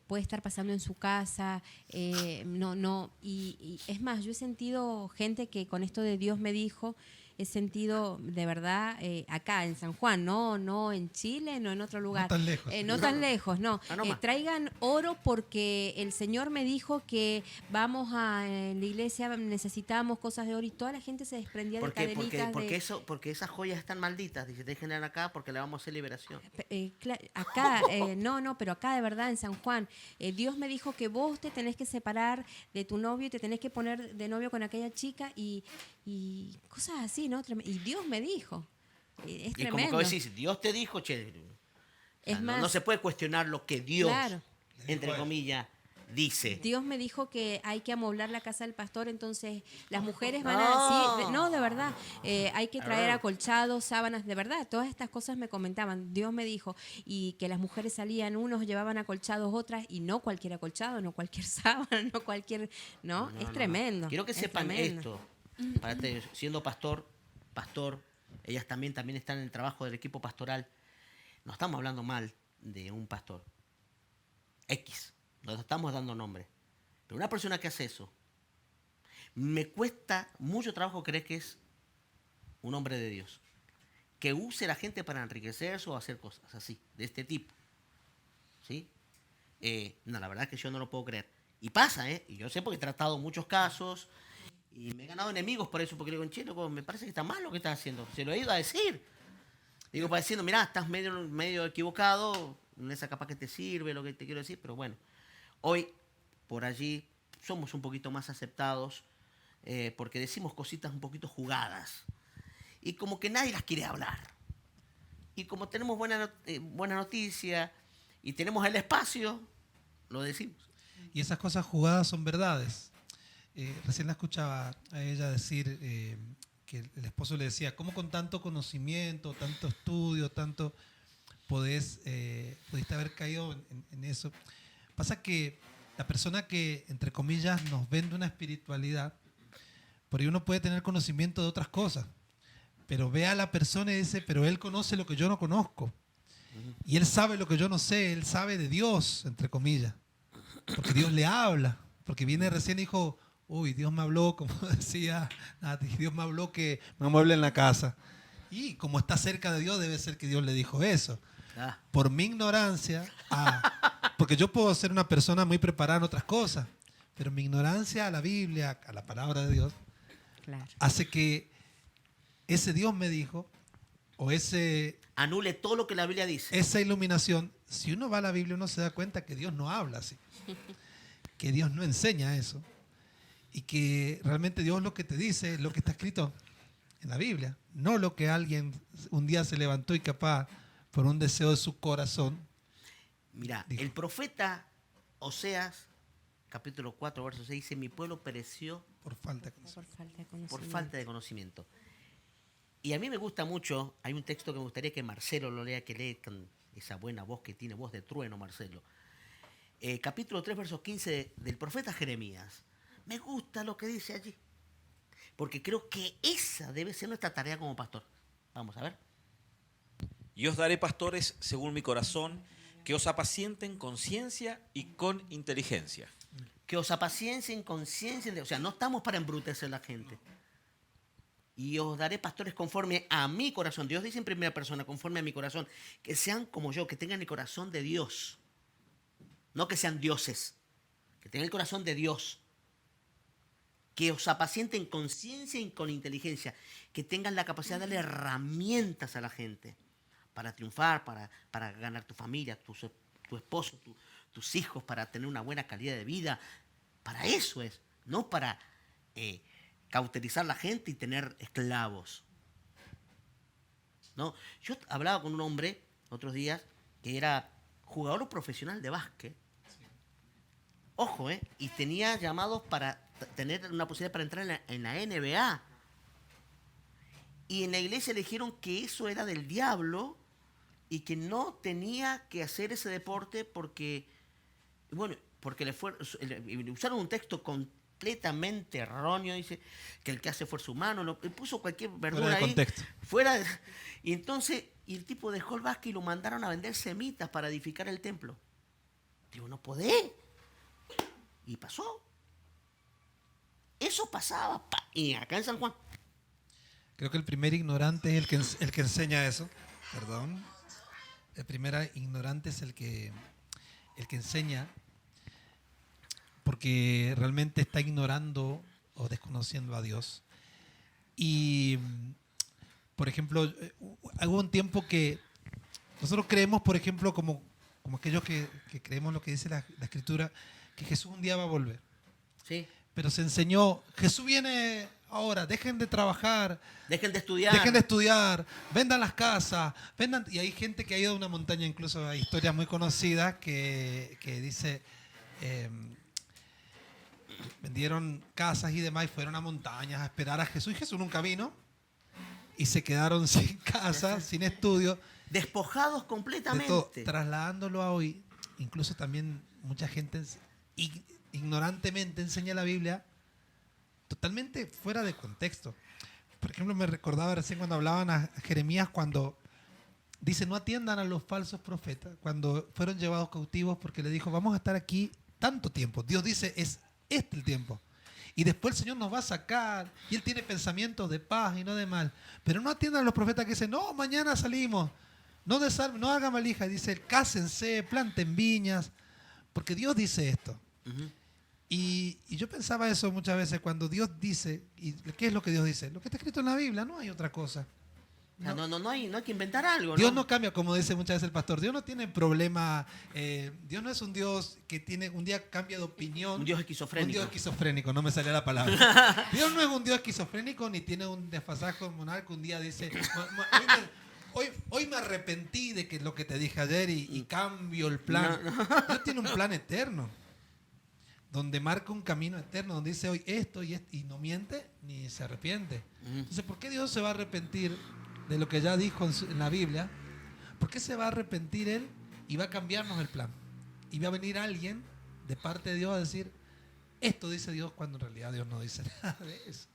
C: puede estar pasando en su casa, y es más, yo he sentido gente que con esto de Dios me dijo, he sentido de verdad acá en San Juan, no en Chile, no en otro lugar.
E: No tan lejos.
C: No tan lejos, no.
B: nomás.
C: Traigan oro porque el Señor me dijo que vamos en la iglesia necesitamos cosas de oro y toda la gente se desprendía
B: ¿Por
C: de
B: qué?
C: cadenitas.
B: Porque esas joyas están malditas. Dice, déjenlas acá porque le vamos a hacer liberación.
C: Acá, no, pero acá de verdad en San Juan, Dios me dijo que vos te tenés que separar de tu novio y te tenés que poner de novio con aquella chica y cosas así, ¿no? Y Dios me dijo. Es
B: Y
C: tremendo.
B: como que decís, Dios te dijo, che. O sea,
C: Es más,
B: no se puede cuestionar lo que Dios,
C: claro.
B: entre comillas, dice.
C: Dios me dijo que hay que amoblar la casa del pastor, entonces las mujeres van
B: No.
C: sí, no, de verdad, hay que traer acolchados, sábanas, de verdad, todas estas cosas me comentaban, Dios me dijo, y que las mujeres salían, unos llevaban acolchados, otras, y no cualquier acolchado, no cualquier sábana, no cualquier, es tremendo.
B: Quiero que
C: es
B: sepan
C: tremendo.
B: esto, siendo pastor, ellas también están en el trabajo del equipo pastoral. No estamos hablando mal de un pastor X, no estamos dando nombre. Pero una persona que hace eso, me cuesta mucho trabajo creer que es un hombre de Dios. Que use la gente para enriquecerse o hacer cosas así, de este tipo. ¿Sí? No, la verdad es que yo no lo puedo creer. Y pasa, y yo sé porque he tratado muchos casos y me he ganado enemigos por eso, porque le digo, che, loco, me parece que está mal lo que estás haciendo. Se lo he ido a decir. Digo, para diciendo, mirá, estás medio equivocado, no es capaz que te sirve lo que te quiero decir, pero bueno. Hoy, por allí, somos un poquito más aceptados porque decimos cositas un poquito jugadas. Y como que nadie las quiere hablar. Y como tenemos buena noticia y tenemos el espacio, lo decimos.
E: Y esas cosas jugadas son verdades. Recién la escuchaba a ella decir que el esposo le decía, ¿cómo con tanto conocimiento, tanto estudio, tanto pudiste haber caído en eso? Pasa que la persona que, entre comillas, nos vende una espiritualidad, por ahí uno puede tener conocimiento de otras cosas, pero ve a la persona y dice, pero él conoce lo que yo no conozco. Y él sabe lo que yo no sé, él sabe de Dios, entre comillas. Porque Dios le habla, porque viene recién y dijo, uy, Dios me habló, como decía Nati, Dios me habló que me amueble en la casa. Y como está cerca de Dios, debe ser que Dios le dijo eso. Por mi ignorancia, porque yo puedo ser una persona muy preparada en otras cosas, pero mi ignorancia a la Biblia, a la palabra de Dios,
C: Claro.
E: hace que ese Dios me dijo, o
B: Anule todo lo que la Biblia dice.
E: esa iluminación, si uno va a la Biblia, uno se da cuenta que Dios no habla así, que Dios no enseña eso, y que realmente Dios lo que te dice es lo que está escrito en la Biblia, no lo que alguien un día se levantó y capaz por un deseo de su corazón.
B: Mira,
E: dijo.
B: el profeta Oseas, capítulo 4, verso 6, dice, mi pueblo pereció
E: Por falta de conocimiento.
B: por falta de conocimiento. Y a mí me gusta mucho, hay un texto que me gustaría que Marcelo lo lea, que lee con esa buena voz que tiene, voz de trueno, Marcelo. Capítulo 3, verso 15 del profeta Jeremías. Me gusta lo que dice allí, porque creo que esa debe ser nuestra tarea como pastor. Vamos a ver.
F: Y os daré pastores según mi corazón, que os apacienten con ciencia y con inteligencia.
B: Que os apaciencien con ciencia, o sea, no estamos para embrutecer a la gente. Y os daré pastores conforme a mi corazón. Dios dice en primera persona, conforme a mi corazón. Que sean como yo, que tengan el corazón de Dios. No que sean dioses. Que tengan el corazón de Dios. Que os apacienten con ciencia y con inteligencia. Que tengan la capacidad de darle herramientas a la gente. Para triunfar, para ganar tu familia, tu esposo, tus hijos, para tener una buena calidad de vida. Para eso es. No para cauterizar a la gente y tener esclavos. ¿No? Yo hablaba con un hombre otros días que era jugador profesional de básquet. Ojo, y tenía llamados para tener una posibilidad para entrar en la NBA. Y en la iglesia le dijeron que eso era del diablo y que no tenía que hacer ese deporte porque le usaron un texto completamente erróneo, dice que el que hace fuerza humano, le puso cualquier verdura ahí.
E: Contexto.
B: Y entonces, el tipo dejó el básquet y lo mandaron a vender semitas para edificar el templo. Digo, no podés. Y pasó. Eso pasaba. Y acá en San Juan.
E: Creo que el primer ignorante es el que enseña eso. Perdón. El primer ignorante es el que enseña, porque realmente está ignorando o desconociendo a Dios. Y, por ejemplo, hubo un tiempo que nosotros creemos, por ejemplo, como aquellos que creemos lo que dice la Escritura, que Jesús un día va a volver.
B: Sí.
E: Pero se enseñó, Jesús viene ahora, dejen de trabajar,
B: Dejen de estudiar.
E: vendan las casas, vendan. Y hay gente que ha ido a una montaña, incluso hay historias muy conocidas que dice, vendieron casas y demás y fueron a montañas a esperar a Jesús, y Jesús nunca vino y se quedaron sin casa, sin estudio.
B: Despojados
E: De
B: completamente.
E: todo, trasladándolo a hoy, incluso también mucha gente ignorantemente enseña la Biblia totalmente fuera de contexto. Por ejemplo, me recordaba recién cuando hablaban a Jeremías, cuando dice: no atiendan a los falsos profetas, cuando fueron llevados cautivos, porque le dijo: vamos a estar aquí tanto tiempo. Dios dice: es este el tiempo. Y después el Señor nos va a sacar, y Él tiene pensamientos de paz y no de mal. Pero no atiendan a los profetas que dicen: no, mañana salimos, no desarmen, no hagan valija. Y dice: cásense, planten viñas, porque Dios dice esto.
B: Uh-huh.
E: Y yo pensaba eso muchas veces cuando Dios dice, ¿y qué es lo que Dios dice? Lo que está escrito en la Biblia, no hay otra cosa.
B: No hay que inventar algo,
E: Dios
B: ¿no?
E: no cambia, como dice muchas veces el pastor. Dios no tiene problema. Dios no es un Dios que tiene un día cambia de opinión.
B: Un Dios esquizofrénico.
E: Un Dios esquizofrénico, no me salía la palabra. Dios no es un Dios esquizofrénico ni tiene un desfasaje hormonal que un día dice: hoy me arrepentí de que lo que te dije ayer y cambio el plan.
B: No.
E: Dios tiene un plan eterno, donde marca un camino eterno, donde dice hoy esto y no miente ni se arrepiente. Entonces, ¿por qué Dios se va a arrepentir de lo que ya dijo en la Biblia? ¿Por qué se va a arrepentir Él y va a cambiarnos el plan? Y va a venir alguien de parte de Dios a decir: esto dice Dios, cuando en realidad Dios no dice nada de eso.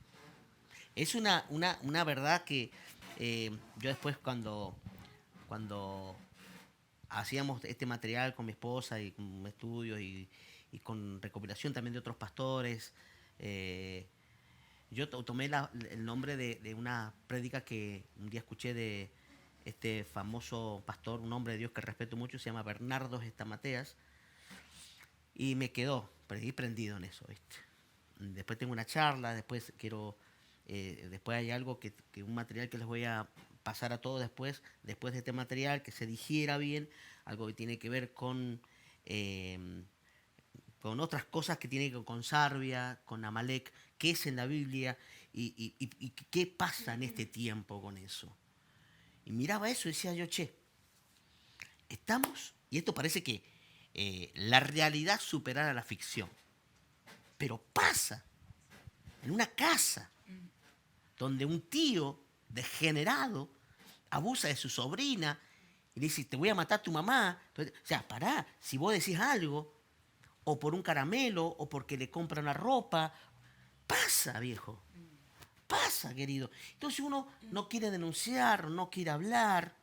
B: Es una verdad que yo después cuando hacíamos este material con mi esposa y con estudios y con recopilación también de otros pastores, yo tomé el nombre de una prédica que un día escuché de este famoso pastor, un hombre de Dios que respeto mucho, se llama Bernardo Estamateas, y me quedó prendido en eso, ¿viste? Después tengo una charla, después después hay algo que un material que les voy a pasar a todos después de este material, que se digiera bien, algo que tiene que ver con otras cosas que tienen que ver con Sarvia, con Amalek, qué es en la Biblia y qué pasa en este tiempo con eso. Y miraba eso y decía yo: estamos, y esto parece que la realidad superara la ficción, pero pasa en una casa donde un tío degenerado abusa de su sobrina y le dice: te voy a matar a tu mamá. Entonces, o sea, pará, si vos decís algo, o por un caramelo, o porque le compran la ropa, pasa, viejo, pasa, querido. Entonces uno no quiere denunciar, no quiere hablar.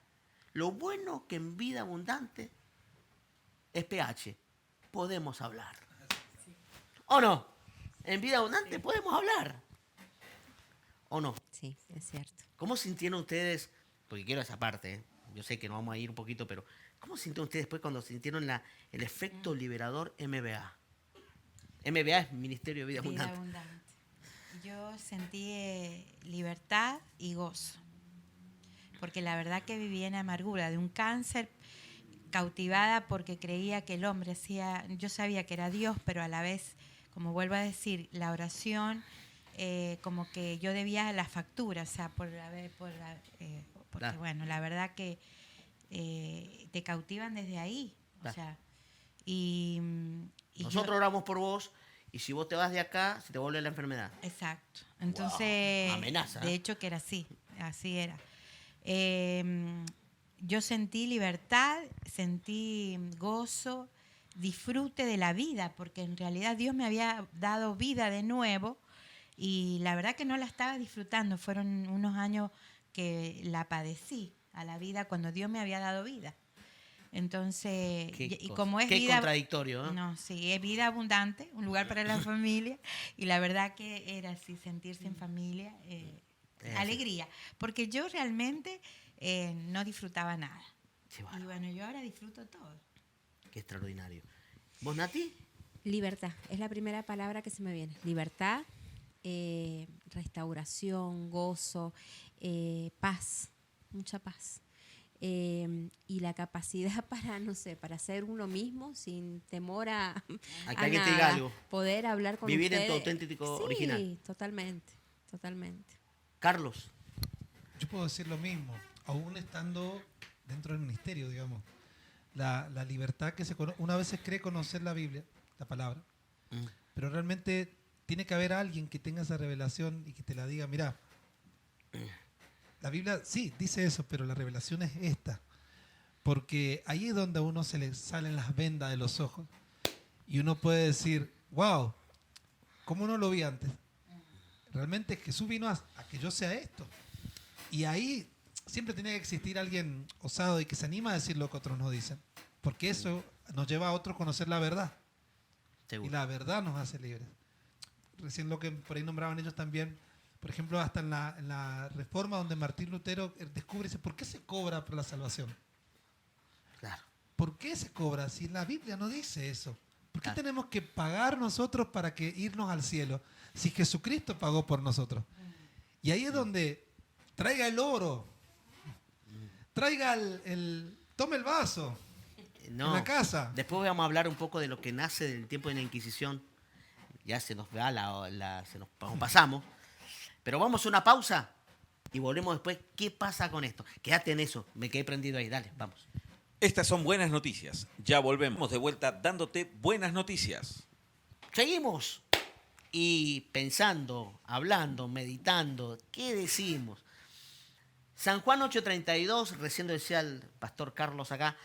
B: Lo bueno que en Vida Abundante es PH, podemos hablar. ¿O no? En Vida Abundante podemos hablar. ¿O no?
C: Sí, es cierto.
B: ¿Cómo sintieron ustedes? Porque quiero esa parte, ¿eh? Yo sé que nos vamos a ir un poquito, pero ¿cómo sintieron ustedes después cuando sintieron el efecto liberador MBA? MBA es Ministerio de Vida Abundante.
D: Yo sentí libertad y gozo, porque la verdad que vivía en amargura de un cáncer, cautivada porque creía que el hombre hacía, yo sabía que era Dios, pero a la vez, como vuelvo a decir, la oración, como que yo debía la factura, o sea, porque bueno, la verdad que te cautivan desde ahí, o sea, y
B: nosotros oramos por vos, y si vos te vas de acá, se te vuelve la enfermedad.
D: Exacto. Entonces,
B: wow. Amenaza.
D: De hecho que era así era. Yo sentí libertad, sentí gozo, disfrute de la vida, porque en realidad Dios me había dado vida de nuevo y la verdad que no la estaba disfrutando. Fueron unos años que la padecí a la vida cuando Dios me había dado vida. Entonces, y como es
B: qué
D: vida
B: contradictorio, ¿no?
D: No, sí, es vida abundante, un lugar para la familia, y la verdad que era así, sentirse en familia. alegría, porque yo realmente no disfrutaba nada.
B: Sí,
D: Y bueno, yo ahora disfruto todo.
B: Qué extraordinario. ¿Vos, Nati?
C: Libertad, es la primera palabra que se me viene. Libertad, restauración, gozo, paz, mucha paz. Y la capacidad para, no sé, para ser uno mismo sin temor a
B: A que
C: a
B: alguien te diga
C: nada.
B: algo.
C: Poder hablar con
B: Vivir en
C: ustedes.
B: tu auténtico
C: Sí,
B: original.
C: totalmente, totalmente.
B: Carlos.
E: Yo puedo decir lo mismo, aún estando dentro del ministerio, digamos. La libertad que una vez cree conocer la Biblia, la palabra, pero realmente tiene que haber alguien que tenga esa revelación y que te la diga, mira, la Biblia sí dice eso, pero la revelación es esta. Porque ahí es donde a uno se le salen las vendas de los ojos y uno puede decir, wow, ¿cómo no lo vi antes? Realmente Jesús vino a que yo sea esto. Y ahí siempre tiene que existir alguien osado y que se anima a decir lo que otros no dicen. Porque eso nos lleva a otros a conocer la verdad.
B: Seguro.
E: Y la verdad nos hace libres. Recién lo que por ahí nombraban ellos también, por ejemplo, hasta en la Reforma, donde Martín Lutero descubre, dice, ¿por qué se cobra por la salvación?
B: Claro.
E: ¿Por qué se cobra si la Biblia no dice eso? ¿Por qué
B: Claro.
E: tenemos que pagar nosotros para que irnos al cielo si Jesucristo pagó por nosotros? Y ahí es donde traiga el oro, traiga tome el vaso
B: No.
E: en la casa.
B: Después vamos a hablar un poco de lo que nace del tiempo de la Inquisición. Ya se nos va nos pasamos. Pero vamos a una pausa y volvemos después. ¿Qué pasa con esto? Quédate en eso. Me quedé prendido ahí. Dale, vamos.
F: Estas son buenas noticias. Ya volvemos de vuelta dándote buenas noticias.
B: Seguimos. Y pensando, hablando, meditando. ¿Qué decimos? San Juan 8:32, recién lo decía el pastor Carlos acá.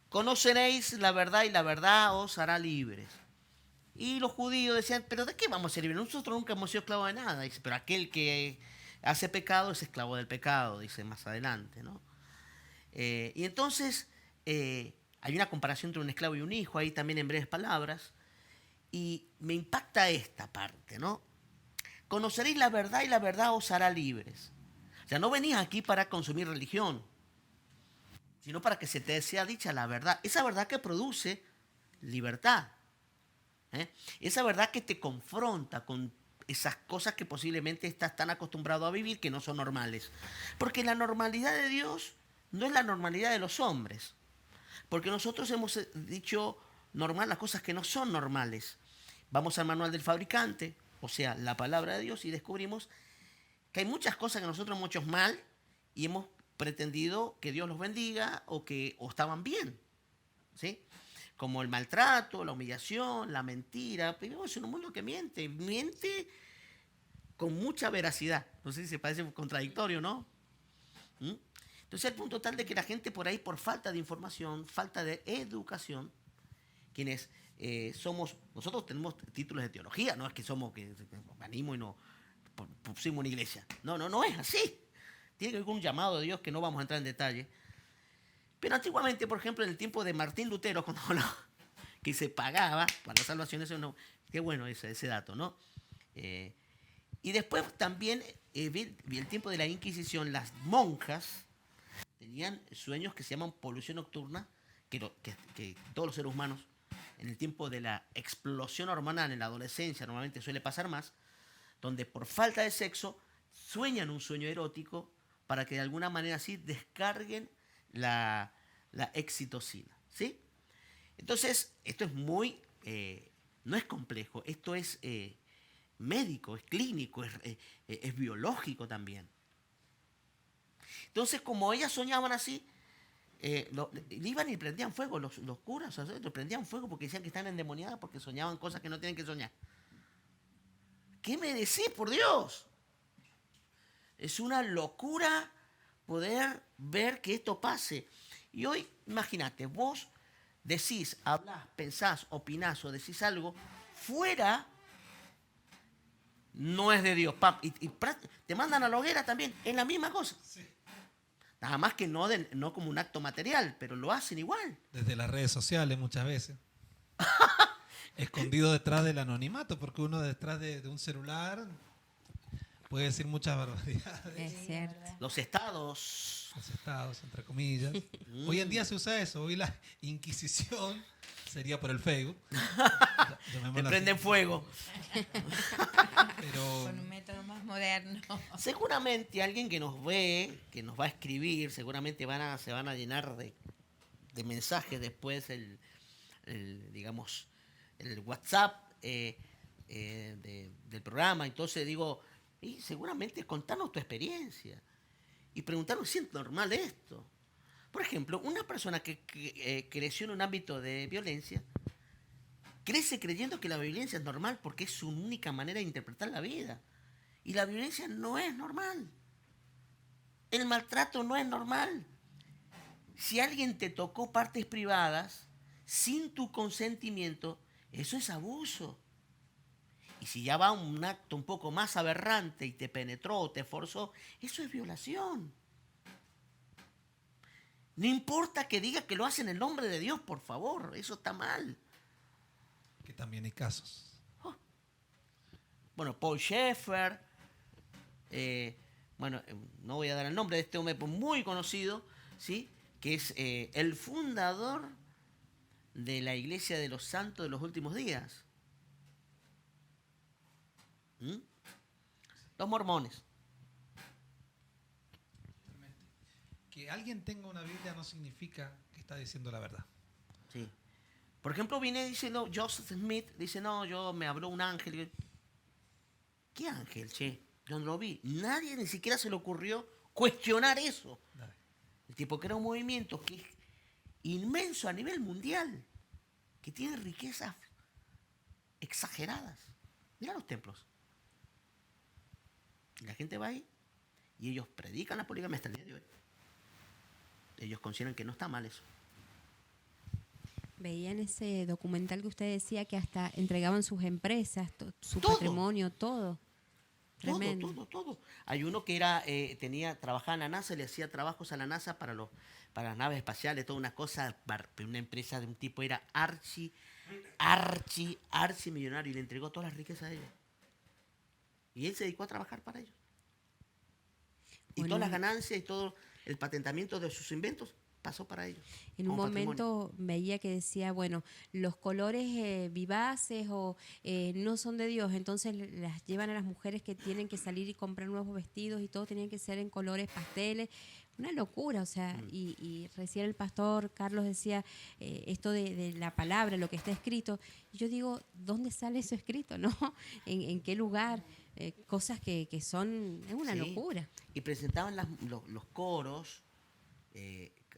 B: Conoceréis la verdad y la verdad os hará libres. Y los judíos decían, ¿pero de qué vamos a ser libres? Nosotros nunca hemos sido esclavos de nada. Dice, pero aquel que hace pecado es esclavo del pecado, dice más adelante, ¿no? Y entonces hay una comparación entre un esclavo y un hijo, ahí también en breves palabras. Y me impacta esta parte, ¿no? Conoceréis la verdad y la verdad os hará libres. O sea, no venís aquí para consumir religión, sino para que se te sea dicha la verdad. Esa verdad que produce libertad. Esa verdad que te confronta con esas cosas que posiblemente estás tan acostumbrado a vivir que no son normales. Porque la normalidad de Dios no es la normalidad de los hombres. Porque nosotros hemos dicho normal las cosas que no son normales. Vamos al manual del fabricante, o sea, la palabra de Dios, y descubrimos que hay muchas cosas que nosotros hemos hecho mal y hemos pretendido que Dios los bendiga o estaban bien, ¿sí? Como el maltrato, la humillación, la mentira. Vivimos en un mundo que miente con mucha veracidad. No sé si se parece contradictorio, ¿no? Entonces, el punto tal de que la gente por ahí, por falta de información, falta de educación, quienes nosotros tenemos títulos de teología, no es que somos que venimos y nos pusimos una iglesia. No es así. Tiene que ver con un llamado de Dios que no vamos a entrar en detalle. Pero antiguamente, por ejemplo, en el tiempo de Martín Lutero, que se pagaba para la salvación, eso no, qué bueno ese dato, ¿no? Y después también, vi el tiempo de la Inquisición, las monjas tenían sueños que se llaman polución nocturna, que todos los seres humanos, en el tiempo de la explosión hormonal en la adolescencia, normalmente suele pasar más, donde por falta de sexo sueñan un sueño erótico para que de alguna manera así descarguen la excitocina, ¿sí? Entonces, esto es no es complejo, esto es médico, es clínico, es biológico también. Entonces, como ellas soñaban así, iban y prendían fuego, los curas, o sea, prendían fuego porque decían que están endemoniadas porque soñaban cosas que no tienen que soñar. ¿Qué me decís, por Dios? Es una locura poder ver que esto pase. Y hoy, imagínate, vos decís, hablás, pensás, opinás o decís algo fuera, no es de Dios. Y te mandan a la hoguera también, es la misma cosa.
E: Sí.
B: Nada más que no como un acto material, pero lo hacen igual.
E: Desde las redes sociales muchas veces. Escondido detrás del anonimato, porque uno detrás de un celular puede decir muchas barbaridades.
C: Es cierto.
B: Los estados.
E: Los estados, entre comillas. Hoy en día se usa eso. Hoy la Inquisición sería por el Facebook.
B: Te
E: Llamémoslo
B: prenden
E: así.
B: fuego.
E: Pero
D: Con un método más moderno.
B: Seguramente alguien que nos ve, que nos va a escribir, seguramente se van a llenar de mensajes después digamos, el WhatsApp del programa. Entonces digo, y seguramente contanos tu experiencia y preguntarnos si es normal esto. Por ejemplo, una persona que creció en un ámbito de violencia, crece creyendo que la violencia es normal porque es su única manera de interpretar la vida. Y la violencia no es normal. El maltrato no es normal. Si alguien te tocó partes privadas sin tu consentimiento, eso es abuso. Y si ya va un acto un poco más aberrante y te penetró o te forzó, eso es violación. No importa que diga que lo hace en el nombre de Dios, por favor, eso está mal.
E: que también hay casos.
B: Bueno, Paul Schaeffer, no voy a dar el nombre de este hombre muy conocido, ¿sí? Que es el fundador de la Iglesia de los Santos de los Últimos Días. Los mormones.
E: Que alguien tenga una Biblia no significa que está diciendo la verdad.
B: Sí. Por ejemplo, viene diciendo Joseph Smith, dice, no, me habló un ángel. ¿Qué ángel, che? Yo no lo vi. Nadie ni siquiera se le ocurrió cuestionar eso.
E: Dale.
B: El tipo crea un movimiento que es inmenso a nivel mundial, que tiene riquezas exageradas. Mira los templos. Y la gente va ahí y ellos predican la poligamia hasta el día de hoy. Ellos consideran que no está mal eso.
C: Veía en ese documental que usted decía que hasta entregaban sus empresas, su
B: Todo.
C: patrimonio, todo. Tremendo.
B: Todo. Hay uno que trabajaba en la NASA, le hacía trabajos a la NASA para las naves espaciales, toda una cosa, una empresa de un tipo era archi millonario y le entregó todas las riquezas a ellos. Y él se dedicó a trabajar para ellos. Y
C: Bueno,
B: todas las ganancias y todo el patentamiento de sus inventos pasó para ellos.
C: En un
B: como patrimonio.
C: momento veía que decía, bueno, los colores vivaces o no son de Dios, entonces las llevan a las mujeres que tienen que salir y comprar nuevos vestidos y todo tienen que ser en colores pasteles. Una locura, o sea, y recién el pastor Carlos decía esto de la palabra, lo que está escrito. Y yo digo, ¿dónde sale eso escrito, no? ¿En qué lugar? Cosas que son, es una
B: Sí.
C: locura.
B: Y presentaban los coros,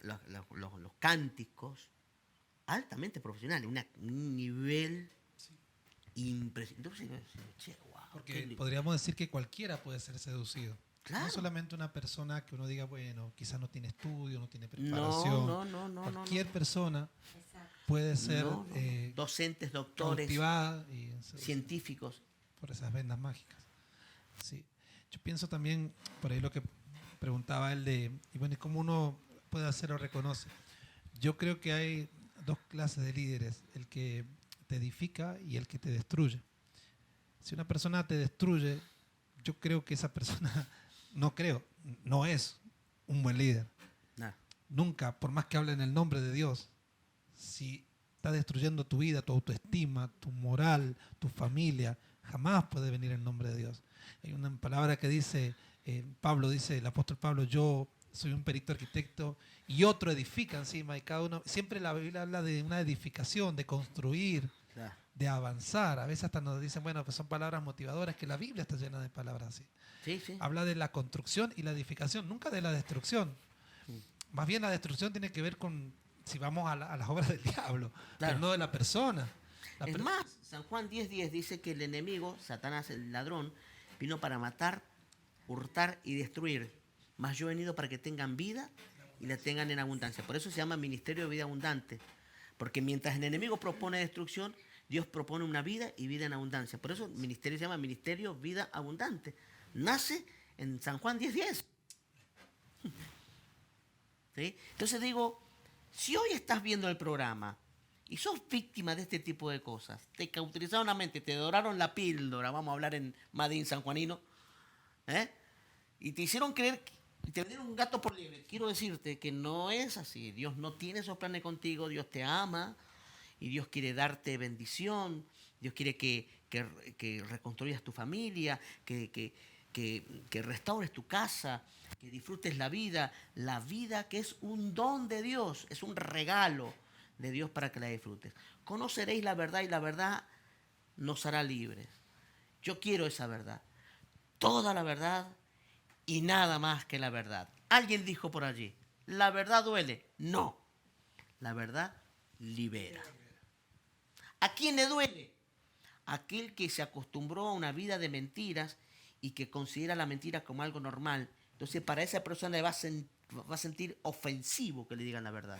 B: los cánticos, altamente profesionales, un nivel impresionante. Entonces, che, wow,
E: Porque podríamos decir que cualquiera puede ser seducido.
B: Claro.
E: No solamente una persona que uno diga, bueno, quizás no tiene estudio, no tiene preparación.
B: No.
E: Cualquier persona puede ser
B: Docentes, doctores,
E: cautivada y
B: científicos.
E: por esas vendas mágicas. Sí. Yo pienso también, por ahí lo que preguntaba él y bueno, ¿cómo uno puede hacer o reconoce? Yo creo que hay dos clases de líderes, el que te edifica y el que te destruye. Si una persona te destruye, yo creo que esa persona, no es un buen líder.
B: Nah.
E: Nunca, por más que hable en el nombre de Dios, si está destruyendo tu vida, tu autoestima, tu moral, tu familia, jamás puede venir en nombre de Dios. Hay una palabra que dice, el apóstol Pablo, yo soy un perito arquitecto y otro edifica encima y cada uno, siempre la Biblia habla de una edificación, de construir,
B: Nah.
E: de avanzar. A veces hasta nos dicen, bueno, pues son palabras motivadoras, que la Biblia está llena de palabras así.
B: Sí.
E: Habla de la construcción y la edificación, nunca de la destrucción. Más bien la destrucción tiene que ver con, si vamos a las obras del diablo,
B: Claro.
E: pero no de la persona.
B: Es más, San Juan 10:10 dice que el enemigo, Satanás, el ladrón, vino para matar, hurtar y destruir. Mas yo he venido para que tengan vida y la tengan en abundancia. Por eso se llama ministerio de vida abundante. Porque mientras el enemigo propone destrucción, Dios propone una vida y vida en abundancia. Por eso el ministerio se llama ministerio vida abundante. Nace en San Juan 10:10. ¿Sí? Entonces digo, si hoy estás viendo el programa y sos víctima de este tipo de cosas, te cauterizaron la mente, te doraron la píldora, vamos a hablar en Madín sanjuanino, Y te hicieron creer, y te vendieron un gato por liebre. Quiero decirte que no es así. Dios no tiene esos planes contigo, Dios te ama y Dios quiere darte bendición. Dios quiere que reconstruyas tu familia, que restaures tu casa, que disfrutes la vida que es un don de Dios, es un regalo de Dios para que la disfrutes. Conoceréis la verdad y la verdad nos hará libres. Yo quiero esa verdad, toda la verdad y nada más que la verdad. Alguien dijo por allí, ¿la verdad duele? No, la verdad libera. ¿A quién le duele? Aquel que se acostumbró a una vida de mentiras y que considera la mentira como algo normal. Entonces, para esa persona le va a sentir ofensivo que le digan la verdad.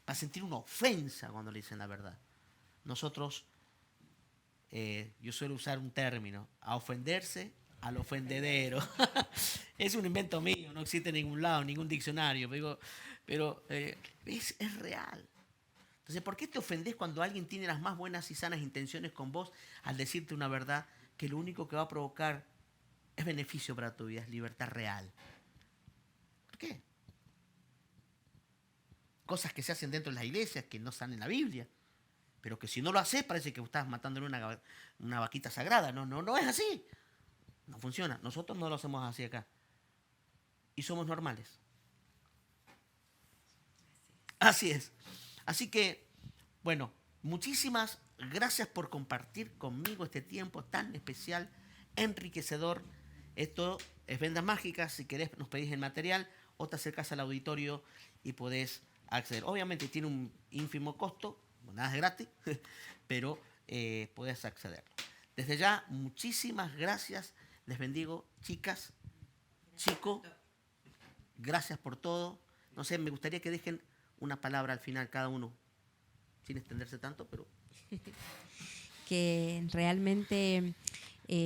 B: Va a sentir una ofensa cuando le dicen la verdad. Nosotros, yo suelo usar un término, a ofenderse al ofendedero. Es un invento mío, no existe en ningún lado, en ningún diccionario, pero es real. Entonces, ¿por qué te ofendés cuando alguien tiene las más buenas y sanas intenciones con vos al decirte una verdad que lo único que va a provocar es beneficio para tu vida, es libertad real? ¿Por qué? Cosas que se hacen dentro de las iglesias que no están en la Biblia, pero que si no lo haces parece que estás matándole una vaquita sagrada. No es así. No funciona. Nosotros no lo hacemos así acá. Y somos normales. Así es. Así que, bueno, muchísimas gracias por compartir conmigo este tiempo tan especial, enriquecedor. Esto es Vendas Mágicas. Si querés, nos pedís el material o te acercás al auditorio y podés acceder. Obviamente tiene un ínfimo costo, nada es gratis, pero podés accederlo. Desde ya, muchísimas gracias. Les bendigo, chicas, chicos. Gracias por todo. No sé, me gustaría que dejen una palabra al final cada uno, sin extenderse tanto, pero...
C: Que realmente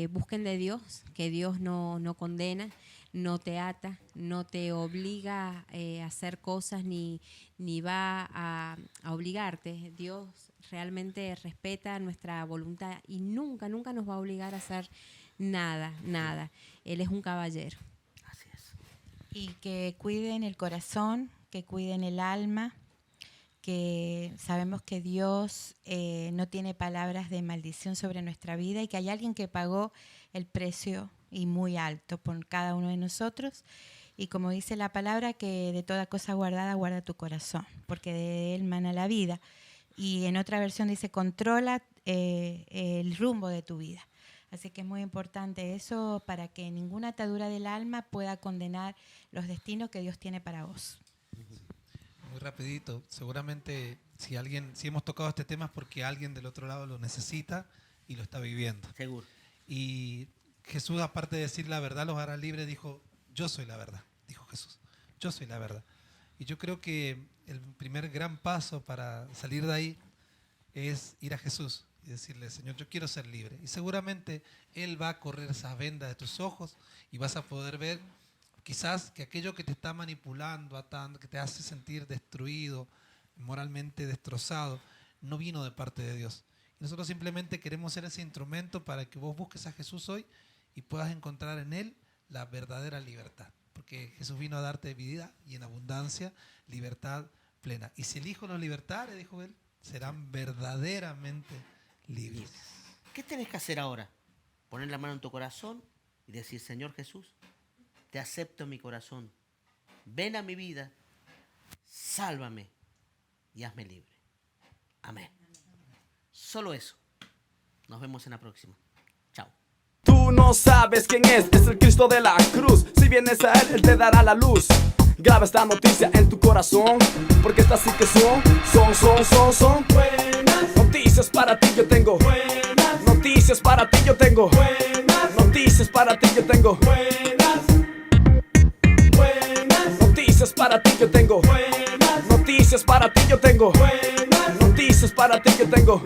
C: busquen de Dios, que Dios no condena, no te ata, no te obliga a hacer cosas ni va a obligarte. Dios realmente respeta nuestra voluntad y nunca nos va a obligar a hacer nada. Él es un caballero.
B: Así es.
D: Y que cuiden el corazón, que cuiden el alma, que sabemos que Dios no tiene palabras de maldición sobre nuestra vida y que hay alguien que pagó el precio y muy alto por cada uno de nosotros. Y como dice la palabra, que de toda cosa guardada guarda tu corazón, porque de él mana la vida. Y en otra versión dice, controla el rumbo de tu vida. Así que es muy importante eso para que ninguna atadura del alma pueda condenar los destinos que Dios tiene para vos.
E: Muy rapidito, seguramente si hemos tocado este tema es porque alguien del otro lado lo necesita y lo está viviendo.
B: Seguro.
E: Y Jesús, aparte de decir la verdad los hará libres, dijo, yo soy la verdad, dijo Jesús, yo soy la verdad. Y yo creo que el primer gran paso para salir de ahí es ir a Jesús y decirle, Señor, yo quiero ser libre. Y seguramente Él va a correr esas vendas de tus ojos y vas a poder ver quizás que aquello que te está manipulando, atando, que te hace sentir destruido, moralmente destrozado, no vino de parte de Dios. Y nosotros simplemente queremos ser ese instrumento para que vos busques a Jesús hoy y puedas encontrar en Él la verdadera libertad. Porque Jesús vino a darte vida y en abundancia, libertad plena. Y si el Hijo los libertare, dijo Él, serán verdaderamente libres.
B: ¿Qué tenés que hacer ahora? Poner la mano en tu corazón y decir, Señor Jesús, te acepto en mi corazón. Ven a mi vida, sálvame y hazme libre. Amén. Solo eso. Nos vemos en la próxima. Chao.
A: Tú no sabes quién es el Cristo de la cruz. Si vienes a Él te dará la luz. Graba esta noticia en tu corazón, porque estas sí que son buenas noticias para ti yo tengo. Buenas noticias para ti yo tengo. Buenas noticias para ti yo tengo. Buenas noticias para ti yo tengo. Buenas noticias para ti yo tengo. Buenas noticias para ti yo tengo.